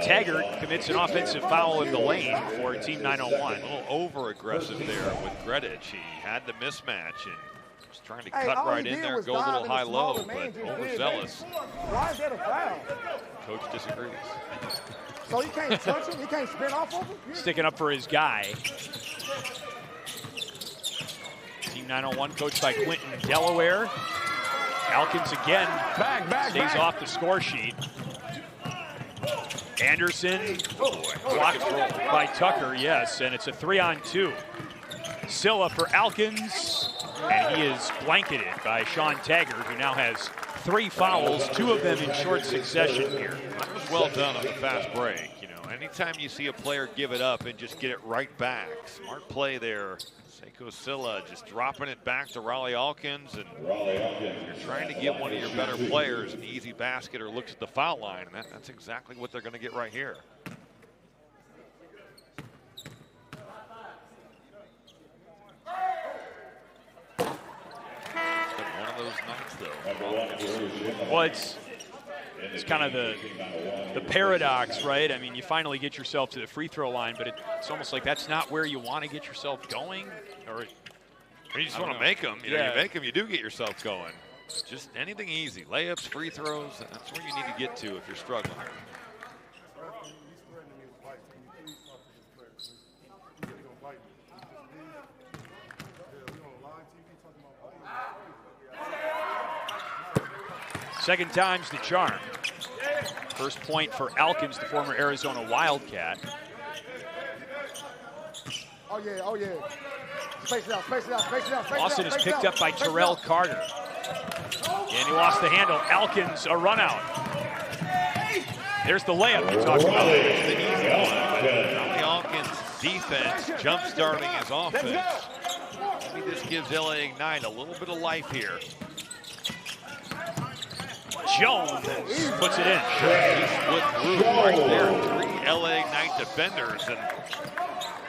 Taggart commits an offensive foul in the lane for Team 901. A little over-aggressive there with Gredic. He had the mismatch and was trying to cut right in there, go a little high-low, but overzealous. Why is that a foul? Coach disagrees. So he can't touch him? He can't spin off of him? Sticking up for his guy. Team 901 coached by Quentin Delaware. Alkins again stays off the score sheet. Anderson blocked by Tucker, yes, and it's a 3-on-2. Silla for Alkins, and he is blanketed by Sean Taggart, who now has 3 fouls, 2 of them in short succession here. That was well done on the fast break. You know, anytime you see a player give it up and just get it right back, smart play there. Seiko Silla just dropping it back to Raleigh Alkins, and you're trying to get one of your better players an easy basket or looks at the foul line, and that's exactly what they're going to get right here. It's been one of those nights, though. Well, it's kind of the paradox, right? I mean, you finally get yourself to the free throw line, but it's almost like that's not where you want to get yourself going. Or you just want to make them. You know, you make them, you do get yourself going. Just anything easy. Layups, free throws, that's where you need to get to if you're struggling. Second time's the charm. First point for Alkins, the former Arizona Wildcat. Oh, yeah. Space it out, space it out, space it out, space Lawson it out, is space picked it up out, by space it Terrell out. Carter. And he lost the handle. Alkins, a run out. There's the layup we talked about. The easy one, but Raleigh Alkins' defense jump-starting his offense. Maybe this gives LA Ignite a little bit of life here. Jones puts it in. He split through right there. 3 LA Ignite defenders, and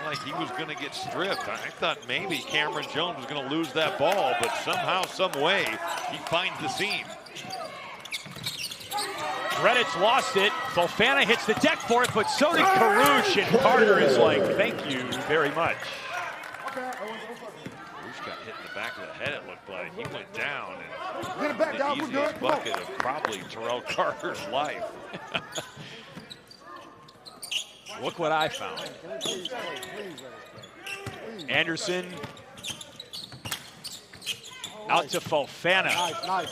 like he was going to get stripped. I thought maybe Cameron Jones was going to lose that ball, but somehow, some way, he finds the seam. Gredic lost it. Fofana hits the deck for it, but so did Karush, and Carter is like, thank you very much. Karush got hit in the back of the head, it looked like. He went down, and Get it back, the dog. We're easiest good. bucket of probably Terrell Carter's life. Look what I found. Anderson out to Fofana. Nice.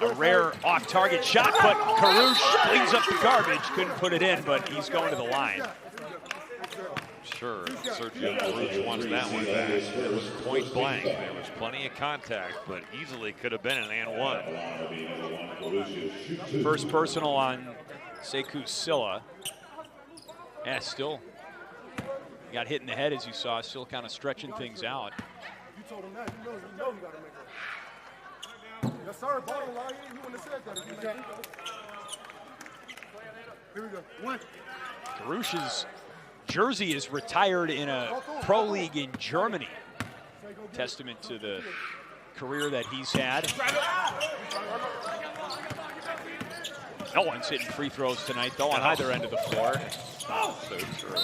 A rare off-target shot, but Karush cleans up the garbage. Couldn't put it in, but he's going to the line. Sure, Sergio Karush wants that one back. It was point blank. There was plenty of contact, but easily could have been an and one. First personal on Sekou Silla. Yeah, still got hit in the head, as you saw, still kind of stretching things out. You told him that. You know you got to make it. Yes, sir. Bottom line, you wouldn't have said that if you made it. Here we go. One. Karush's jersey is retired in a pro league in Germany. Testament to the career that he's had. No one's hitting free throws tonight, though, on either end of the floor. So true.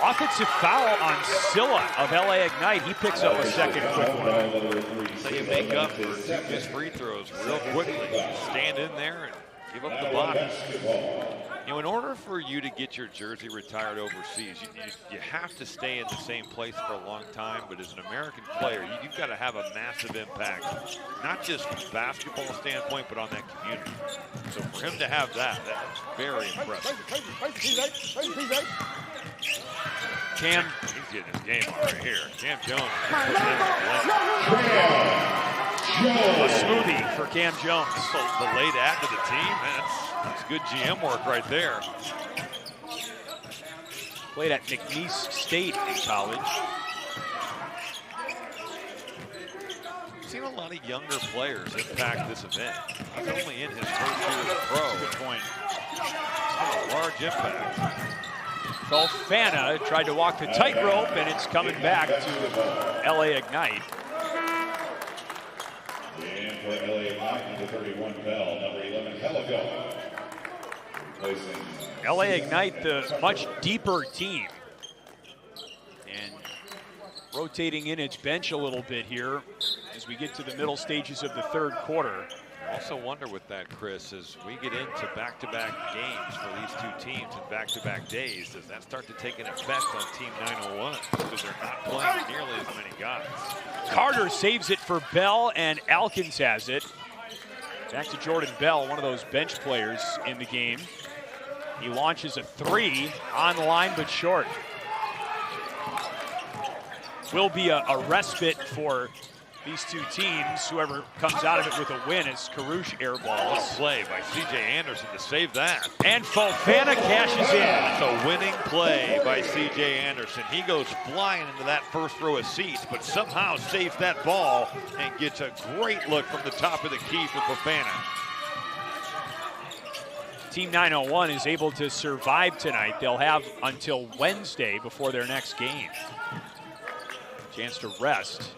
Offensive foul on Silla of LA Ignite. He picks up a second quick one. So you make up for 2 missed free throws real quickly. Stand in there and give up the body. You know, in order for you to get your jersey retired overseas, you have to stay in the same place for a long time. But as an American player, you've got to have a massive impact, not just from a basketball standpoint, but on that community. So for him to have that, that's very impressive. Cam, he's getting his game on right here. Cam Jones. A smoothie for Cam Jones. The late add to the team. That's good GM work right there. Played at McNeese State in college. We've seen a lot of younger players impact this event. He's only in his first year as a pro. Good point. A large impact. Fofana tried to walk the tightrope, and it's coming back to LA Ignite. And for LA Ignite, number 31, Bell, number 11, Helico. Replacing LA Ignite, the much deeper team. And rotating in its bench a little bit here as we get to the middle stages of the third quarter. I also wonder with that, Chris, as we get into back-to-back games for these two teams and back-to-back days, does that start to take an effect on Team 901? Because they're not playing nearly as many guys. Carter saves it for Bell, and Alkins has it. Back to Jordan Bell, one of those bench players in the game. He launches a three, on the line but short. Will be a respite for these two teams. Whoever comes out of it with a win is Karush airballs. What a play by C.J. Anderson to save that. And Fofana cashes in. That's a winning play by C.J. Anderson. He goes flying into that first row of seats, but somehow saves that ball and gets a great look from the top of the key for Fofana. Team 901 is able to survive tonight. They'll have until Wednesday before their next game. Chance to rest.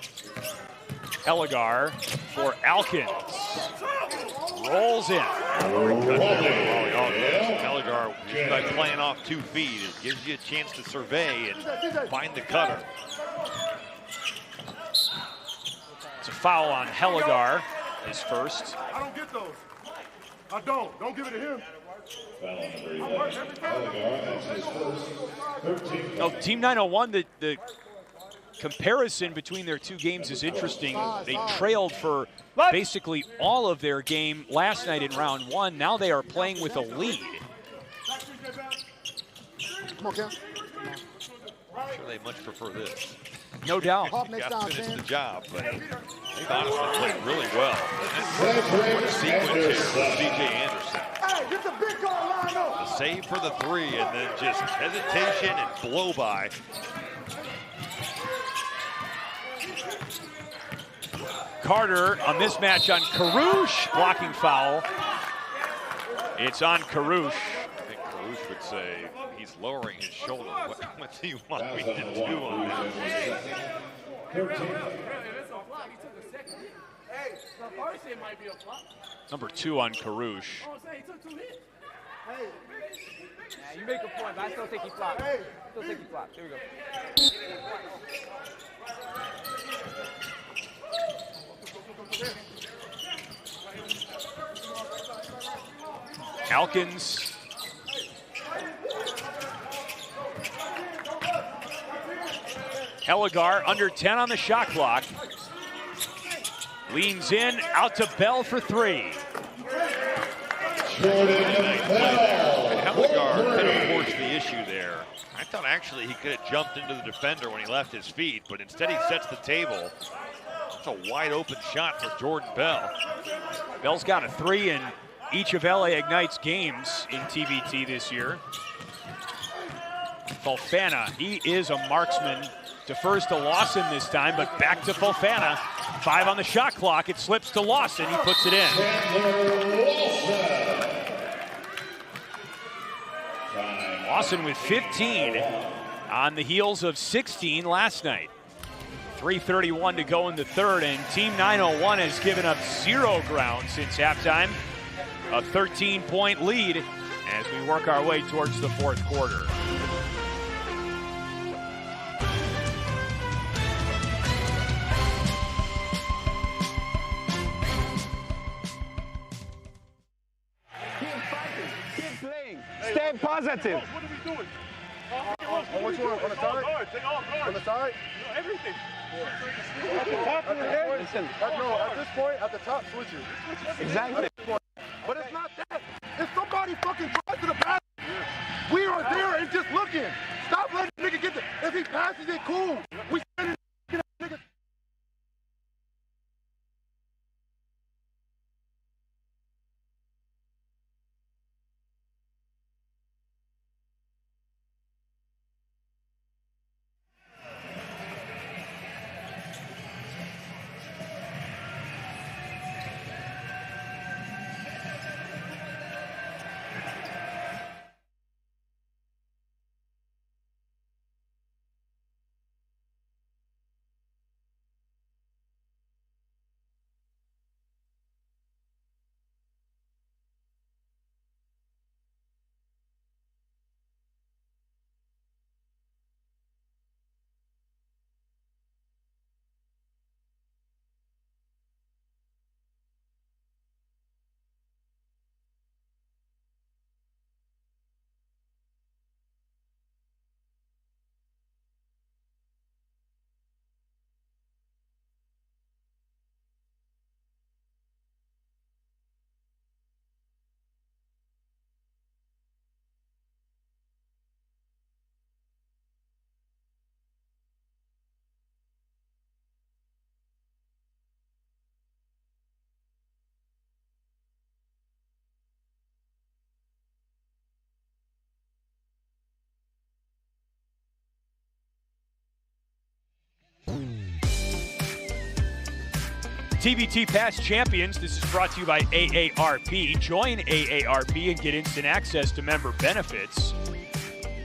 Heligar for Alkins. Rolls in. Heligar, just by playing off 2 feet, it gives you a chance to survey and find the cutter. It's a foul on Heligar, his first. I don't get those. I don't. Don't give it to him. foul on number 11. Heligar, that's his first. 13. Oh, Team 901, the comparison between their two games is interesting. They trailed for basically all of their game last night in round one. Now they are playing with a lead. Come on, Cam. I'm sure they much prefer this. No doubt. You got to finish the job, but they've honestly played really well. What a sequence here for C.J. Anderson. Hey, get the big guard line up. The save for the three, and then just hesitation and blow by. Carter, a mismatch on Karush, blocking foul. It's on Karush. I think Karush would say he's lowering his shoulder. What do you want me to do on that? Number 2 on Karush. Yeah, you make a point, but I still think he flopped. Still think he flopped. Here we go. Alkins. Heligar under 10 on the shot clock. Leans in, out to Bell for 3. Heligar could have forced the issue there. I thought actually he could have jumped into the defender when he left his feet, but instead he sets the table. It's a wide open shot for Jordan Bell. Bell's got a 3 in each of LA Ignite's games in TBT this year. Fofana, he is a marksman. Defers to Lawson this time, but back to Fofana. 5 on the shot clock. It slips to Lawson. He puts it in. Lawson with 15 on the heels of 16 last night. 3:31 to go in the third, and Team 901 has given up 0 ground since halftime. A 13-point lead as we work our way towards the fourth quarter. Keep playing. Stay positive. What are we doing? On which one? On the side? On the side? Everything. At the top of the head? Listen. No, at this point, at the top, switch it. Exactly. But it's not that. If somebody fucking tries to the pass, we are there and just looking. Stop letting the nigga get there. If he passes it, cool. We standing nigga. TBT Past Champions, this is brought to you by AARP. Join AARP and get instant access to member benefits.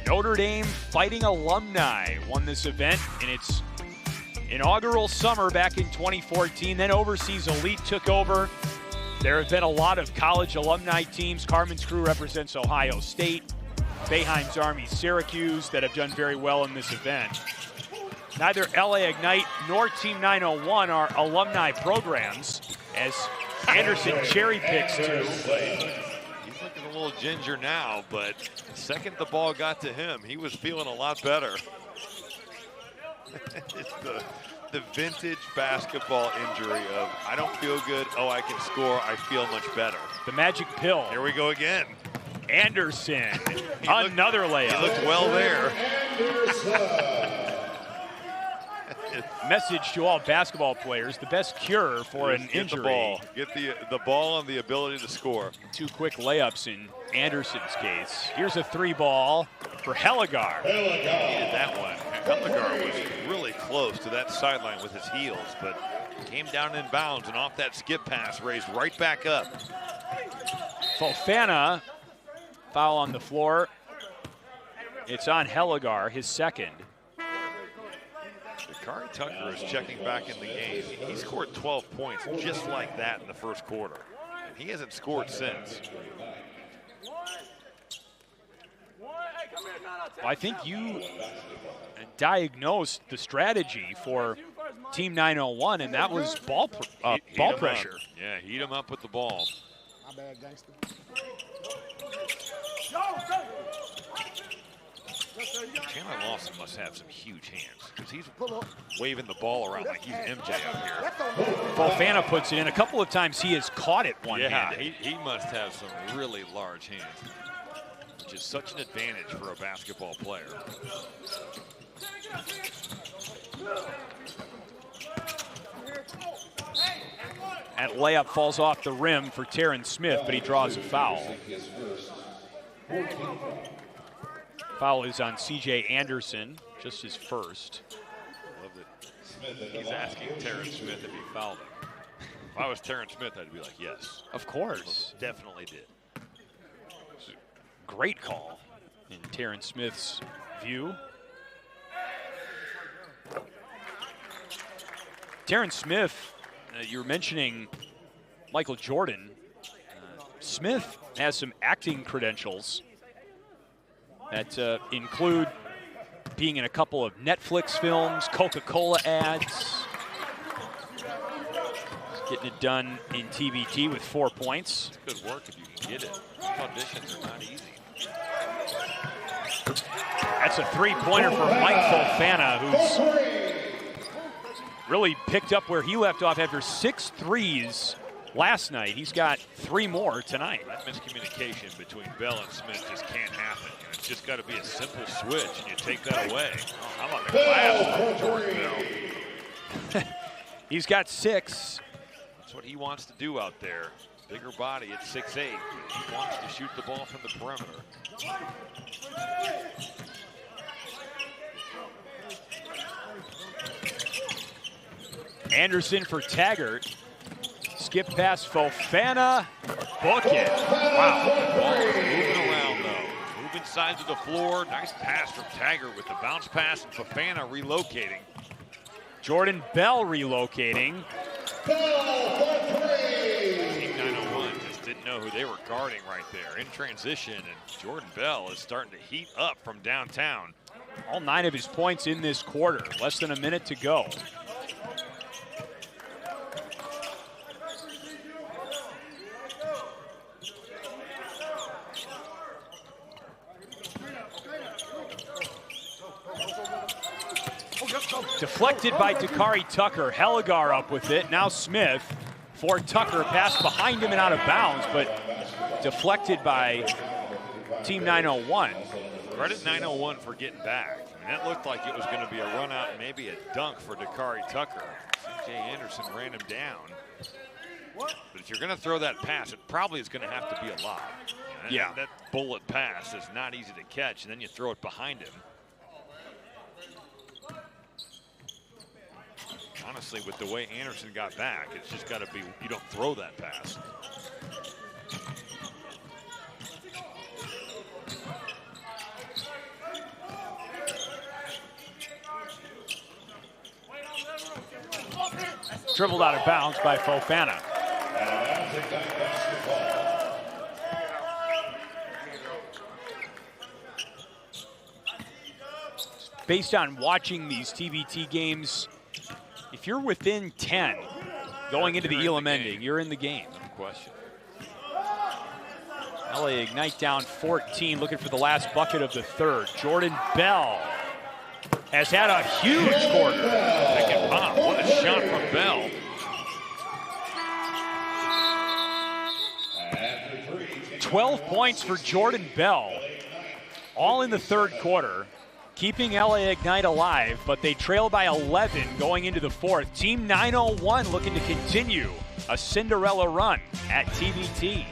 Notre Dame Fighting Alumni won this event in its inaugural summer back in 2014. Then Overseas Elite took over. There have been a lot of college alumni teams. Carmen's crew represents Ohio State. Boeheim's Army Syracuse that have done very well in this event. Neither LA Ignite nor Team 901 are alumni programs, as Anderson cherry picks two. He's looking a little ginger now, but the second the ball got to him, he was feeling a lot better. It's the vintage basketball injury of, I don't feel good, oh, I can score, I feel much better. The magic pill. Here we go again. Anderson, another layup. He looked well there. Message to all basketball players, the best cure for an injury. Get the ball and the ability to score. Two quick layups in Anderson's case. Here's a three ball for Heligar. He needed that one. Heligar was really close to that sideline with his heels, but came down in bounds and off that skip pass, raised right back up. Fofana, foul on the floor. It's on Heligar, his second. Kari Tucker is checking back in the game. He scored 12 points just like that in the first quarter. And he hasn't scored since. I think you diagnosed the strategy for Team 901, and that was ball pressure. Yeah, heat him up with the ball. My bad, gangster. Chandler Lawson must have some huge hands because he's waving the ball around like he's MJ up here. Fofana puts it in. A couple of times he has caught it one-handed. Yeah, he must have some really large hands, which is such an advantage for a basketball player. That layup falls off the rim for Terrence Smith, but he draws a foul. Foul is on C.J. Anderson, just his first. Love that he's asking Terrence Smith if he fouled him. If I was Terrence Smith, I'd be like, yes. Of course. Definitely did. Great call in Terrence Smith's view. Terrence Smith, you were mentioning Michael Jordan. Smith has some acting credentials that include being in a couple of Netflix films, Coca-Cola ads. Getting it done in TBT with 4 points. It's good work if you can get it. These auditions are not easy. That's a three-pointer for Mike Fofana, who's really picked up where he left off after 6 threes last night. He's got 3 more tonight. That miscommunication between Bell and Smith just can't happen. It's just got to be a simple switch, and you take that away. Oh, how about the glass from Jordan Bell? He's got 6. That's what he wants to do out there. Bigger body at 6'8". He wants to shoot the ball from the perimeter. Anderson for Taggart. Skip past Fofana. Book it. Wow. Ball is moving around, though. Moving sides of the floor. Nice pass from Taggart with the bounce pass, and Fofana relocating. Jordan Bell relocating. Team 901 just didn't know who they were guarding right there. In transition, and Jordan Bell is starting to heat up from downtown. All 9 of his points in this quarter. Less than a minute to go. Deflected by Dakari Tucker. Heligar up with it. Now Smith for Tucker. Pass behind him and out of bounds, but deflected by Team 901. Credit 901 for getting back. I mean, that looked like it was going to be a run out and maybe a dunk for Dakari Tucker. C.J. Anderson ran him down. But if you're going to throw that pass, it probably is going to have to be a lob. Yeah. That bullet pass is not easy to catch, and then you throw it behind him. Honestly, with the way Anderson got back, it's just got to be, you don't throw that pass. Dribbled out of bounds by Fofana. Based on watching these TBT games, if you're within 10 going into the Elam Ending, you're in the game. No question. LA Ignite down 14, looking for the last bucket of the third. Jordan Bell has had a huge quarter. Pick and pop. What a shot from Bell. And 12 points for Jordan Bell, all in the third quarter, keeping LA Ignite alive, but they trail by 11 going into the fourth. Team 901 looking to continue a Cinderella run at TBT.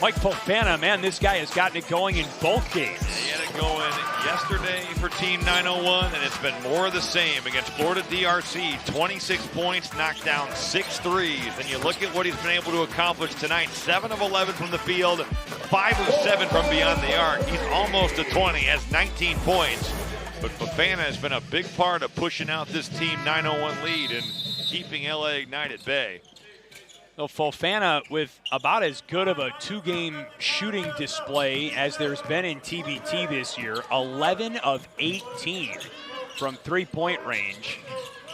Mike Fofana, man, this guy has gotten it going in both games. He had it going yesterday for Team 901, and it's been more of the same against Florida DRC. 26 points, knocked down 6 threes. And you look at what he's been able to accomplish tonight. 7 of 11 from the field, 5 of 7 from beyond the arc. He's almost to 20, has 19 points. But Fofana has been a big part of pushing out this Team 901 lead and keeping LA Ignite at bay. So Fofana with about as good of a 2-game shooting display as there's been in TBT this year. 11 of 18 from 3-point range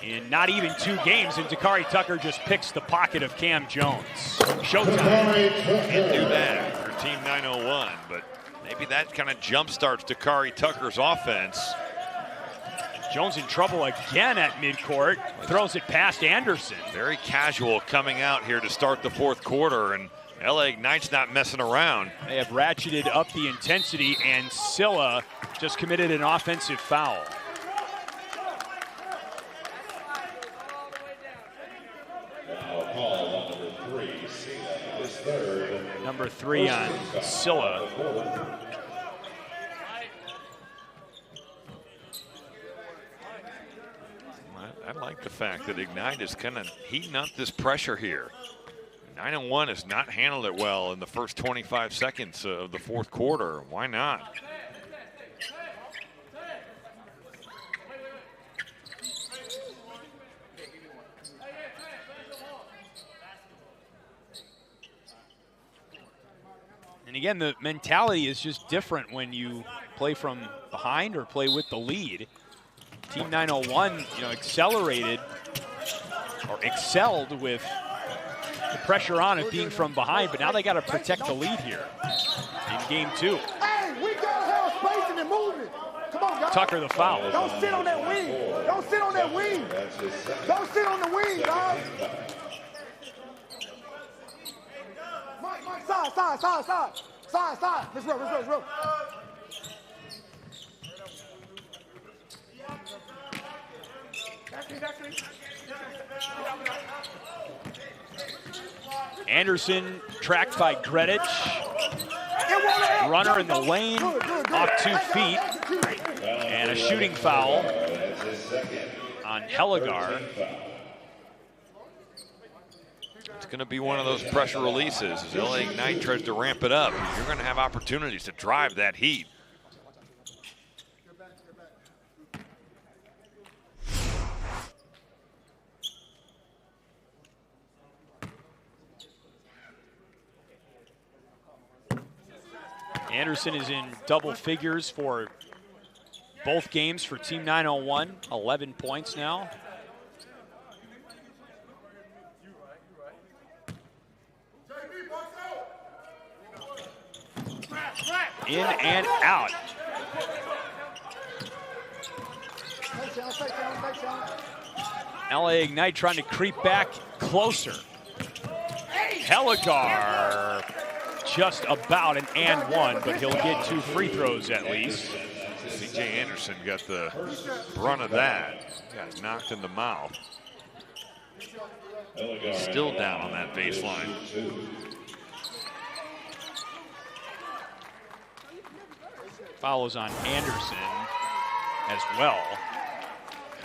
in not even 2 games. And Dakari Tucker just picks the pocket of Cam Jones. Showtime. Can't do that for Team 901, but maybe that kind of jump starts Dakari Tucker's offense. Jones in trouble again at midcourt. Throws it past Anderson. Very casual coming out here to start the 4th quarter, and LA Ignite's not messing around. They have ratcheted up the intensity, and Silla just committed an offensive foul. Now call number 3, his third. Number 3 on Silla. I like the fact that Ignite is kind of heating up this pressure here. 901 has not handled it well in the first 25 seconds of the 4th quarter. Why not? And again, the mentality is just different when you play from behind or play with the lead. Team 901, accelerated or excelled with the pressure on it being from behind, but now they got to protect the lead here in game 2. Hey, we got to have spacing and movement. Come on, guys. Tucker the foul. Don't sit on that wing. Don't sit on that wing. Don't sit on the wing, guys. Mike, side. Let's roll. Anderson tracked by Gredic. Runner in the lane, off 2 feet. And a shooting foul on Heligar. It's going to be one of those pressure releases. As LA Ignite tries to ramp it up, you're going to have opportunities to drive that heat. Anderson is in double figures for both games for Team 901, 11 points now. In and out. LA Ignite trying to creep back closer. Heligar just about an and 1, but he'll get 2 free throws at least. C.J. Anderson got the brunt of that. Got knocked in the mouth. Still down on that baseline. Follows on Anderson as well.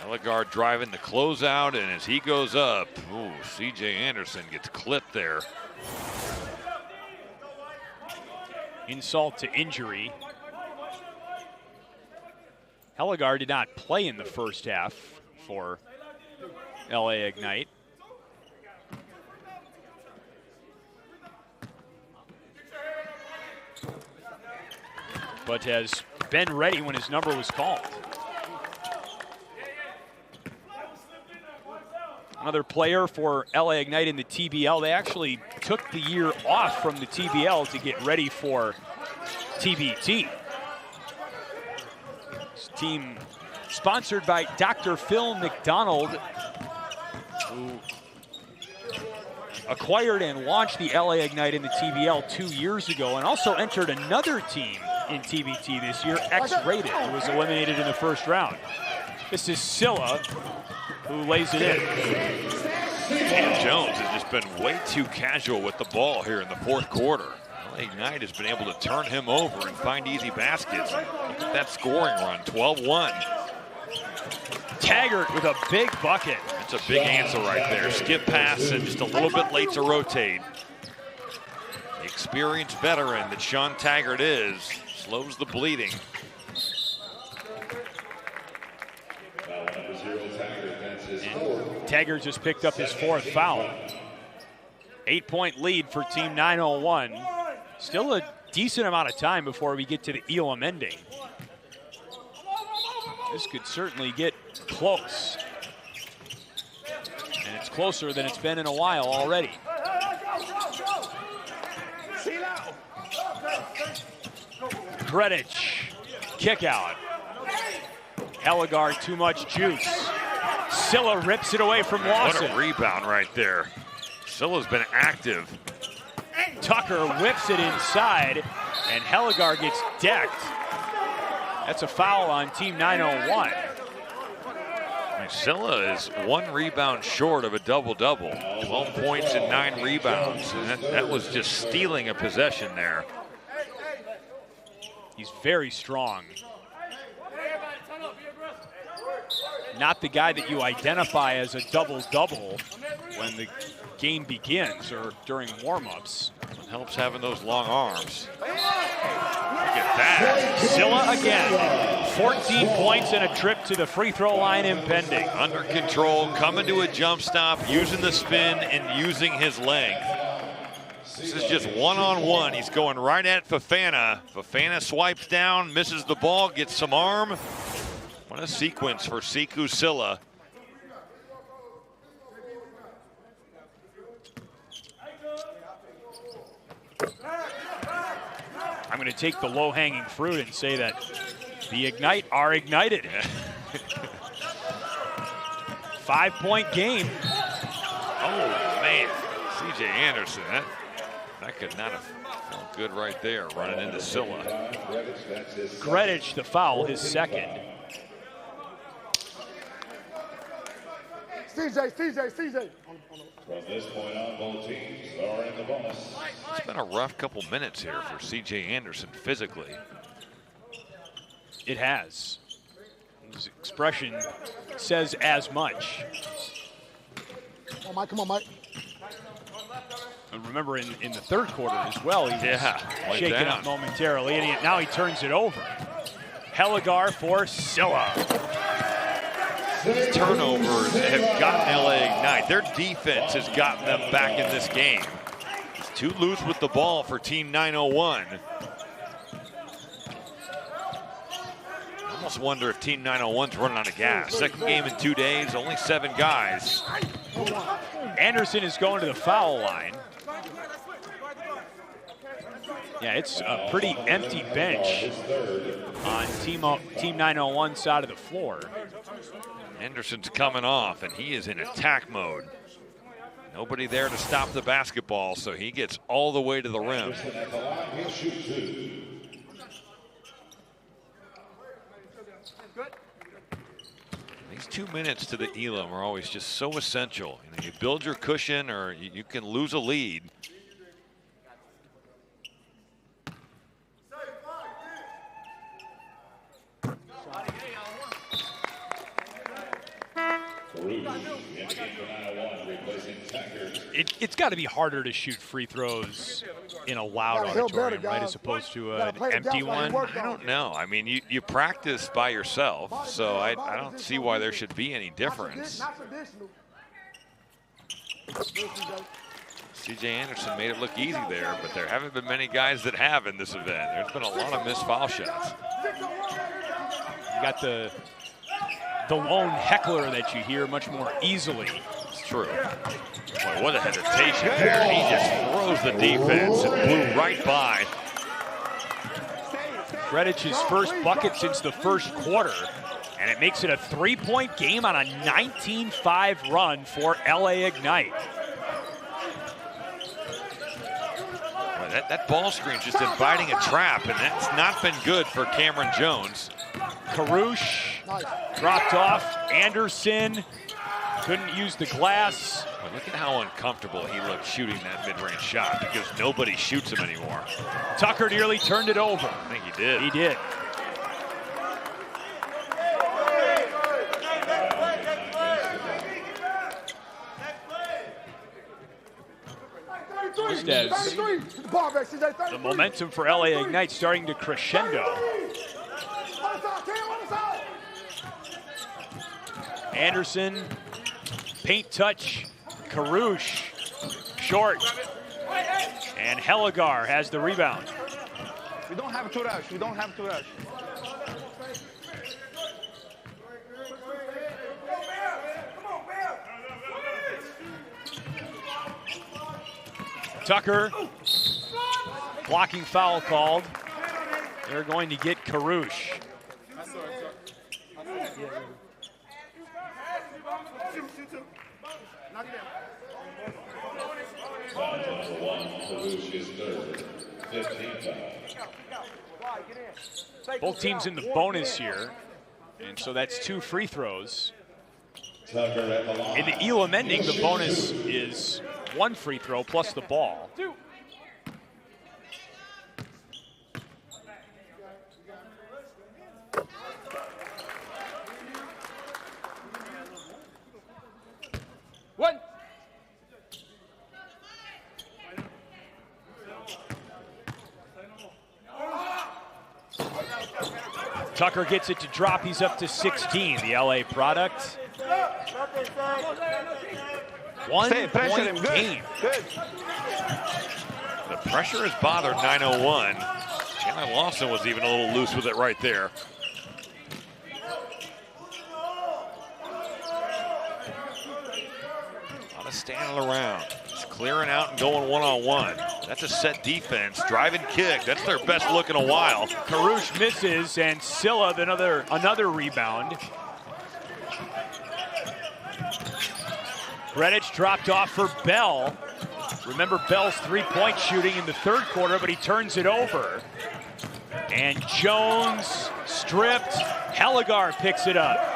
Heligar driving the closeout, and as he goes up, C.J. Anderson gets clipped there. Insult to injury. Heligar did not play in the first half for LA Ignite. But has been ready when his number was called. Another player for LA Ignite in the TBL. They actually took the year off from the TBL to get ready for TBT. This team sponsored by Dr. Phil McDonald, who acquired and launched the LA Ignite in the TBL 2 years ago, and also entered another team in TBT this year, X-Rated, who was eliminated in the first round. This is Silla, who lays it in. Cam Jones has just been way too casual with the ball here in the 4th quarter. LA Ignite has been able to turn him over and find easy baskets. Look at that scoring run, 12-1. Taggart with a big bucket. That's a big answer right there. Skip pass and just a little bit late to rotate. The experienced veteran that Sean Taggart is slows the bleeding. And Taggart just picked up his 4th foul. 8-point lead for Team 901. Still a decent amount of time before we get to the Elam Ending. This could certainly get close. And it's closer than it's been in a while already. Greenwich, kick out. Hellegaard, too much juice. Silla rips it away from Lawson. What a rebound right there. Silla's been active. Tucker whips it inside, and Hellegaard gets decked. That's a foul on Team 901. Silla is 1 rebound short of a double-double. 12 points and 9 rebounds. And that was just stealing a possession there. He's very strong. Not the guy that you identify as a double-double when the game begins or during warm-ups. It helps having those long arms. Look at that. Silla again. 14 points and a trip to the free throw line impending. Under control, coming to a jump stop, using the spin and using his length. This is just one-on-one. He's going right at Fofana. Fofana swipes down, misses the ball, gets some arm. What a sequence for Sekou Silla. I'm going to take the low-hanging fruit and say that the Ignite are ignited. 5-point game. Oh, man. C.J. Anderson, that could not have felt good right there, running into Silla. Greenwich, the foul, his 2nd. CJ. From this point on, both teams are in the bonus. It's been a rough couple minutes here for C.J. Anderson physically. It has. His expression says as much. Come on, Mike. And remember, in the 3rd quarter as well, he was shaken down. up momentarily, and now he turns it over. Hellegaard for Silla. These turnovers have gotten LA Ignite. Their defense has gotten them back in this game. It's too loose with the ball for Team 901. I almost wonder if Team 901's running out of gas. 2nd game in 2 days, only 7 guys. Anderson is going to the foul line. Yeah, it's a pretty empty bench on Team 901 side of the floor. Anderson's coming off, and he is in attack mode. Nobody there to stop the basketball, so he gets all the way to the rim. These 2 minutes to the Elam are always just so essential. You build your cushion, or you can lose a lead. It's got to be harder to shoot free throws in a loud auditorium, right, as opposed to an empty one. I don't know. I mean, you practice by yourself, so I don't see why there should be any difference. C.J. Anderson made it look easy there, but there haven't been many guys that have in this event. There's been a lot of missed foul shots. You got the lone heckler that you hear much more easily. It's true. Boy, what a hesitation there. He just throws the defense and blew right by. Greenwich's first bucket since the 1st quarter, and it makes it a 3-point game on a 19-5 run for LA Ignite. Boy, that ball screen just inviting a trap, and that's not been good for Cameron Jones. Karouche dropped off. Anderson couldn't use the glass. But look at how uncomfortable he looked shooting that mid-range shot because nobody shoots him anymore. Tucker nearly turned it over. I think he did. He did. Just as the momentum for LA Ignite starting to crescendo. Anderson, paint touch, Karush, short, and Heligar has the rebound. We don't have to rush. We don't have to rush. Tucker, blocking foul called. They're going to get Karush. Foul number 1, Karush is third. 15 foul. Both teams in the bonus here, and so that's 2 free throws. Tucker at the line. In the Elam Ending, the bonus is 1 free throw plus the ball. One. Tucker gets it to drop. He's up to 16, the LA product. 1 point game. Good. The pressure has bothered 901. Chandler Lawson was even a little loose with it right there. A lot of standing around. Just clearing out and going one-on-one. That's a set defense. Drive and kick. That's their best look in a while. Karush misses, and Silla another rebound. Greenwich dropped off for Bell. Remember Bell's three-point shooting in the third quarter, but he turns it over. And Jones stripped. Heligar picks it up.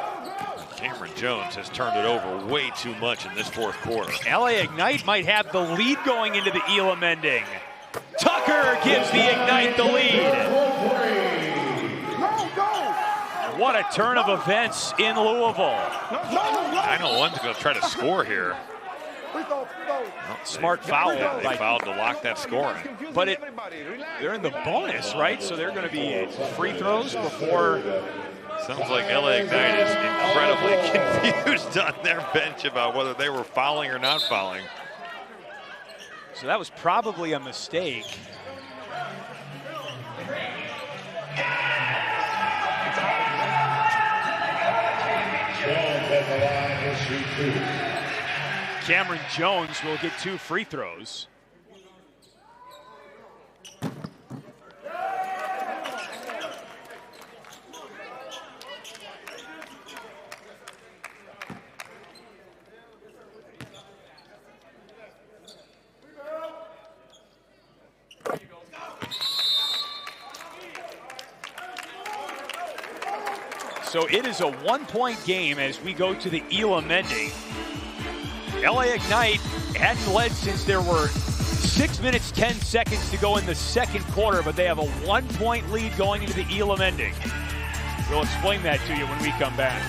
Cameron Jones has turned it over way too much in this fourth quarter. LA Ignite might have the lead going into the Elam Ending. Tucker gives the Ignite the lead. What a turn of events in Louisville. 901's going to try to score here. Smart foul. Yeah, they fouled to lock that scoring. But they're in the bonus, right? So they're going to be free throws before. Sounds like LA Ignite is incredibly confused on their bench about whether they were fouling or not fouling. So that was probably a mistake. Jones at the line will shoot 2. Cameron Jones will get 2 free throws. So it is a 1-point game as we go to the Elam Ending. LA Ignite hadn't led since there were 6 minutes, 10 seconds to go in the second quarter, but they have a 1-point lead going into the Elam Ending. We'll explain that to you when we come back.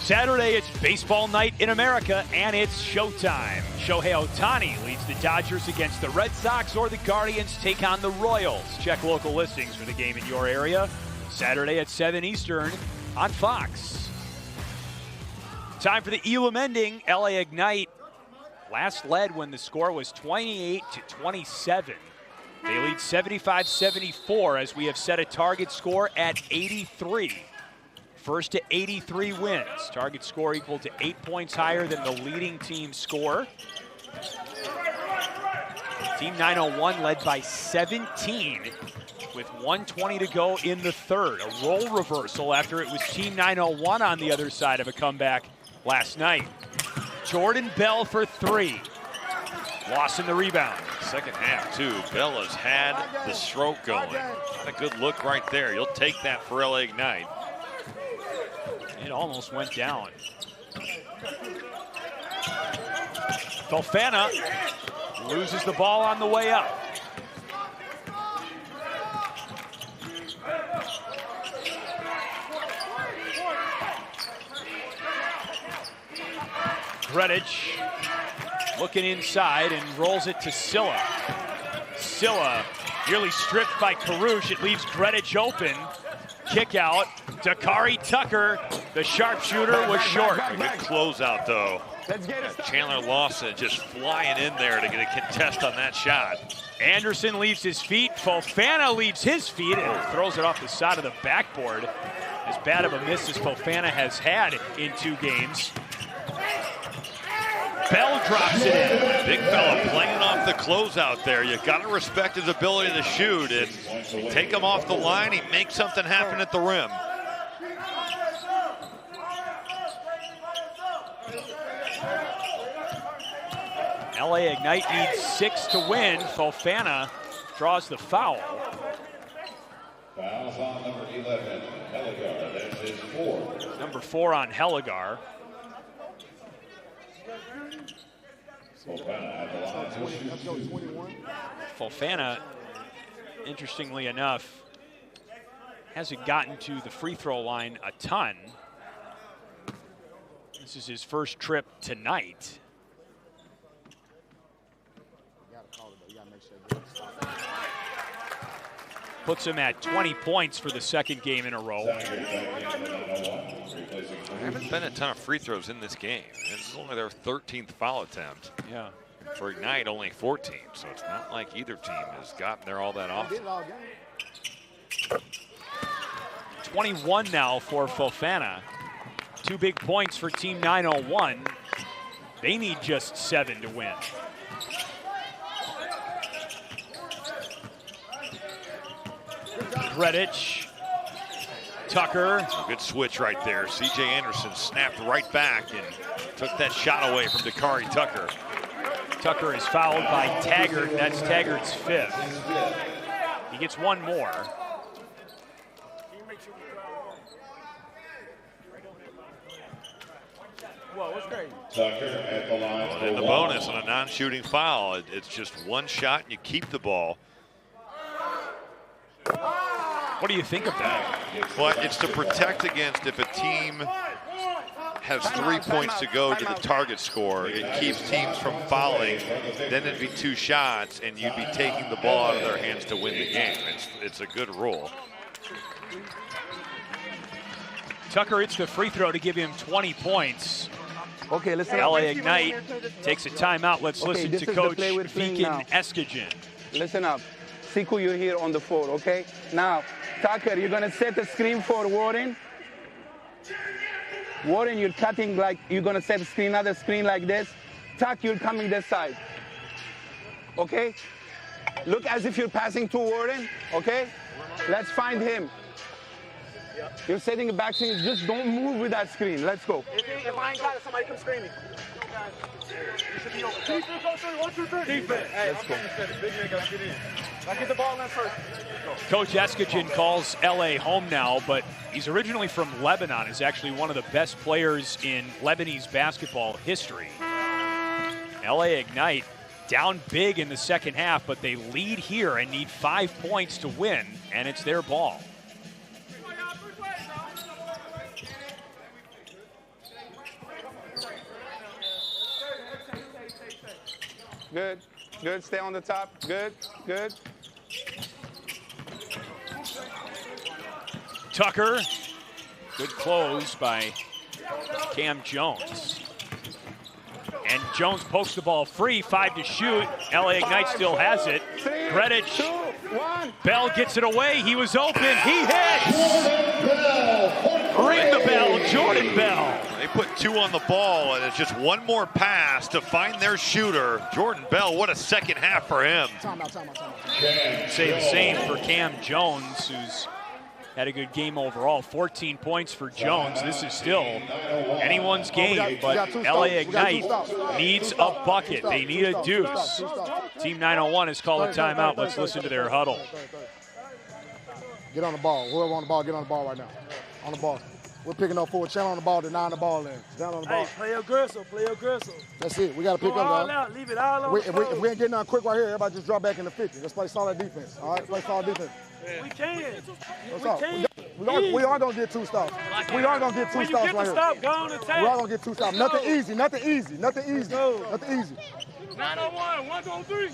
Saturday, it's baseball night in America, and it's showtime. Shohei Ohtani leads the Dodgers against the Red Sox, or the Guardians take on the Royals. Check local listings for the game in your area. Saturday at 7 Eastern on Fox. Time for the Elam Ending. LA Ignite last led when the score was 28-27. They lead 75-74 as we have set a target score at 83. First to 83 wins. Target score equal to 8 points higher than the leading team's score. Team 901 led by 17 with 1:20 to go in the third. A role reversal after it was Team 901 on the other side of a comeback last night. Jordan Bell for three. Loss in the rebound. Second half, too. Bell has had the stroke going. Not a good look right there. You'll take that for LA Ignite. It almost went down. Fofana loses the ball on the way up. Gredic looking inside and rolls it to Silla. Silla nearly stripped by Karush. It leaves Gredic open. Kick out. Dakari Tucker, the sharpshooter, was short. A good closeout, though. Chandler Lawson just flying in there to get a contest on that shot. Anderson leaves his feet. Fofana leaves his feet and throws it off the side of the backboard. As bad of a miss as Fofana has had in 2 games. Bell drops it in. Big fella playing off the closeout there. You got to respect his ability to shoot and take him off the line. He makes something happen at the rim. LA Ignite needs 6 to win. Fofana draws the foul. Fouls on number 11, Heligar. That's his 4th. Number 4 on Heligar. Fofana, interestingly enough, hasn't gotten to the free throw line a ton. This is his first trip tonight. Puts him at 20 points for the second game in a row. There haven't been a ton of free throws in this game. This is only their 13th foul attempt. Yeah. For Ignite, only 14, so it's not like either team has gotten there all that often. 21 now for Fofana. 2 big points for Team 901. They need just 7 to win. Gredic, Tucker. A good switch right there. C.J. Anderson snapped right back and took that shot away from Dakari Tucker. Tucker is fouled by Taggart. That's Taggart's 5th. He gets 1 more. Whoa, what's crazy? Tucker at the line. Well, in the bonus on a non-shooting foul, it's just 1 shot and you keep the ball. What do you think of that? Well, it's to protect against if a team has 3 points to go to the target score. It keeps teams from fouling. Then it'd be 2 shots, and you'd be taking the ball out of their hands to win the game. It's a good rule. Tucker hits the free throw to give him 20 points. Okay, listen. LA Ignite takes a timeout. Let's listen to Coach Viken Eskijen. Listen up. Siku, you're here on the floor, okay? Now, Tucker, you're gonna set the screen for Warren. Warren, you're cutting like, you're gonna set the screen, another screen like this. Tuck, you're coming this side. Okay? Look as if you're passing to Warren, okay? Let's find him. You're setting a back screen, just don't move with that screen. Let's go. If I ain't got it, somebody come screaming. Defense, 1, 2, 3. Defense. Hey, let's go. Let's get the ball in first. Coach Eskijen calls LA home now, but he's originally from Lebanon. He's actually one of the best players in Lebanese basketball history. LA Ignite down big in the second half, but they lead here and need 5 points to win, and it's their ball. Good. Good. Stay on the top. Good. Good. Tucker. Good close by Cam Jones. And Jones pokes the ball free, 5 to shoot. LA Ignite still has it. Greenwich. Bell gets it away. He was open. He hits. Ring the bell, Jordan Bell. They put 2 on the ball, and it's just one more pass to find their shooter. Jordan Bell, what a second half for him. Say the same for Cam Jones, who's had a good game overall. 14 points for Jones. This is still anyone's game, but LA Ignite needs a bucket. They need a deuce. Team 901 has called a timeout. Let's listen to their huddle. Get on the ball. Whoever on the ball, get on the ball right now. On the ball. We're picking up forward. Channel on the ball, deny the ball in. Down on the ball. Hey, play aggressive, play aggressive. That's it. We got to pick Go up all now. out, leave it all on If we ain't getting nothing quick right here, everybody just drop back in the 50. Let's play solid defense. All right, play solid defense. We can. What's up? We are going to get 2 stops. We are going to get 2 When you stops get right the here. stop, go on attack. We are going to get 2 stops. Nothing easy, nothing easy, nothing easy, nothing easy. 901, 1, 2, 3.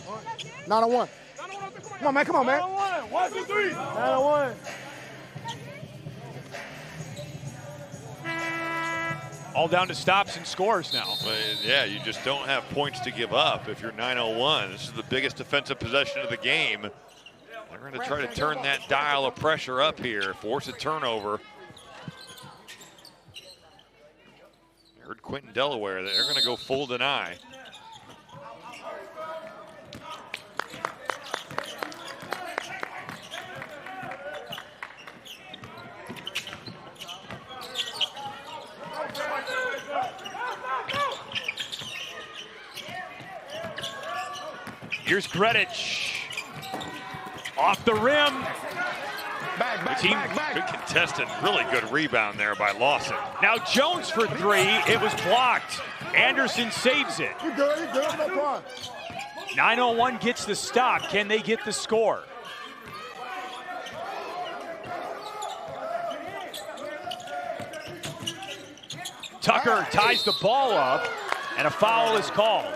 901. Come on, man, come on, man. 901, 1, 2, 3. 901. All down to stops and scores now. But yeah, you just don't have points to give up if you're 901. This is the biggest defensive possession of the game. They're going to try to turn that dial of pressure up here, force a turnover. I heard Quentin Delaware that they're going to go full deny. Here's Greenwich. Off the rim. Back. Good contested, really good rebound there by Lawson. Now Jones for 3. It was blocked. Anderson saves it. You good, no problem. 901 gets the stop. Can they get the score? Tucker ties the ball up, and a foul is called.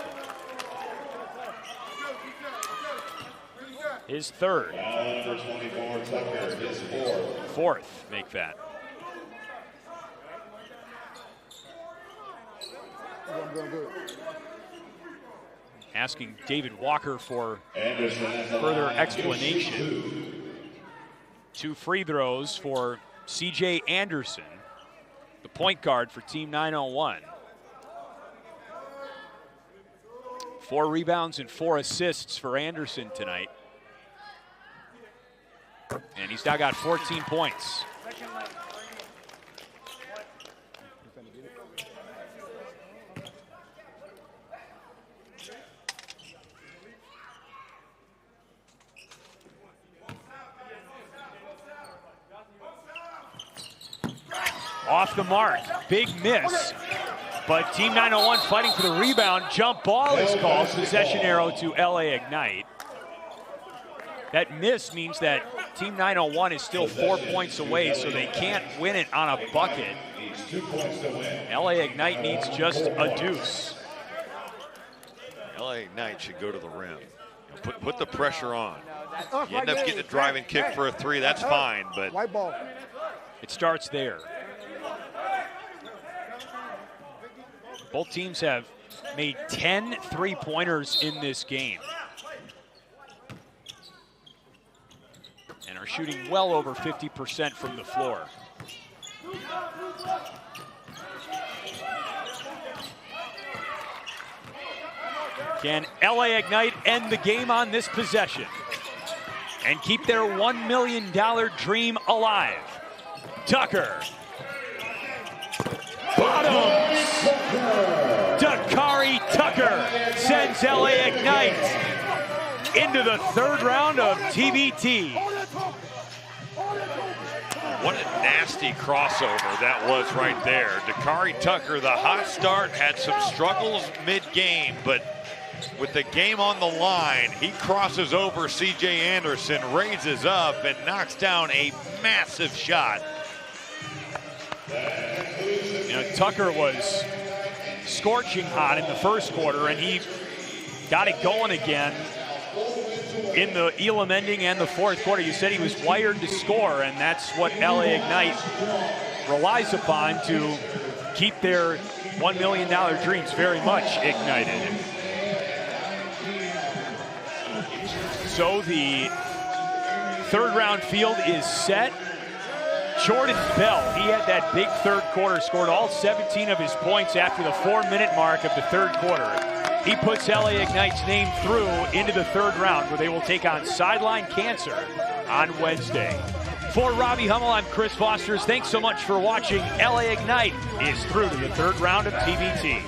His 3rd. Number 24, Tucker, his 4th. 4th, make that. I'm doing good. Asking David Walker for Anderson further explanation. 2 free throws for CJ Anderson, the point guard for Team 901. 4 rebounds and 4 assists for Anderson tonight. And he's now got 14 points. Off the mark, big miss. But Team 901 fighting for the rebound. Jump ball is called. Possession arrow to LA Ignite. That miss means that Team 901 is still 4 points away, so they can't win it on a bucket. LA Ignite needs just a deuce. LA Ignite should go to the rim. Put the pressure on. You end up getting a driving kick for a 3, that's fine, but White ball. It starts there. Both teams have made 10 three-pointers in this game and are shooting well over 50% from the floor. Can LA Ignite end the game on this possession and keep their $1 million dream alive? Tucker. Bottoms. Dakari Tucker sends LA Ignite into the 3rd round of TBT. what a nasty crossover that was right there. Dakari Tucker, the hot start, had some struggles mid-game, but with the game on the line, he crosses over C.J. Anderson, raises up, and knocks down a massive shot. You know, Tucker was scorching hot in the first quarter, and he got it going again in the Elam Ending and the fourth quarter. You said he was wired to score, and that's what LA Ignite relies upon to keep their $1 million dreams very much ignited. So the third round field is set. Jordan Bell, he had that big third quarter, scored all 17 of his points after the 4-minute mark of the third quarter. He puts LA Ignite's name through into the third round, where they will take on Sideline Cancer on Wednesday. For Robbie Hummel, I'm Chris Foster. Thanks so much for watching. LA Ignite is through to the third round of TBT.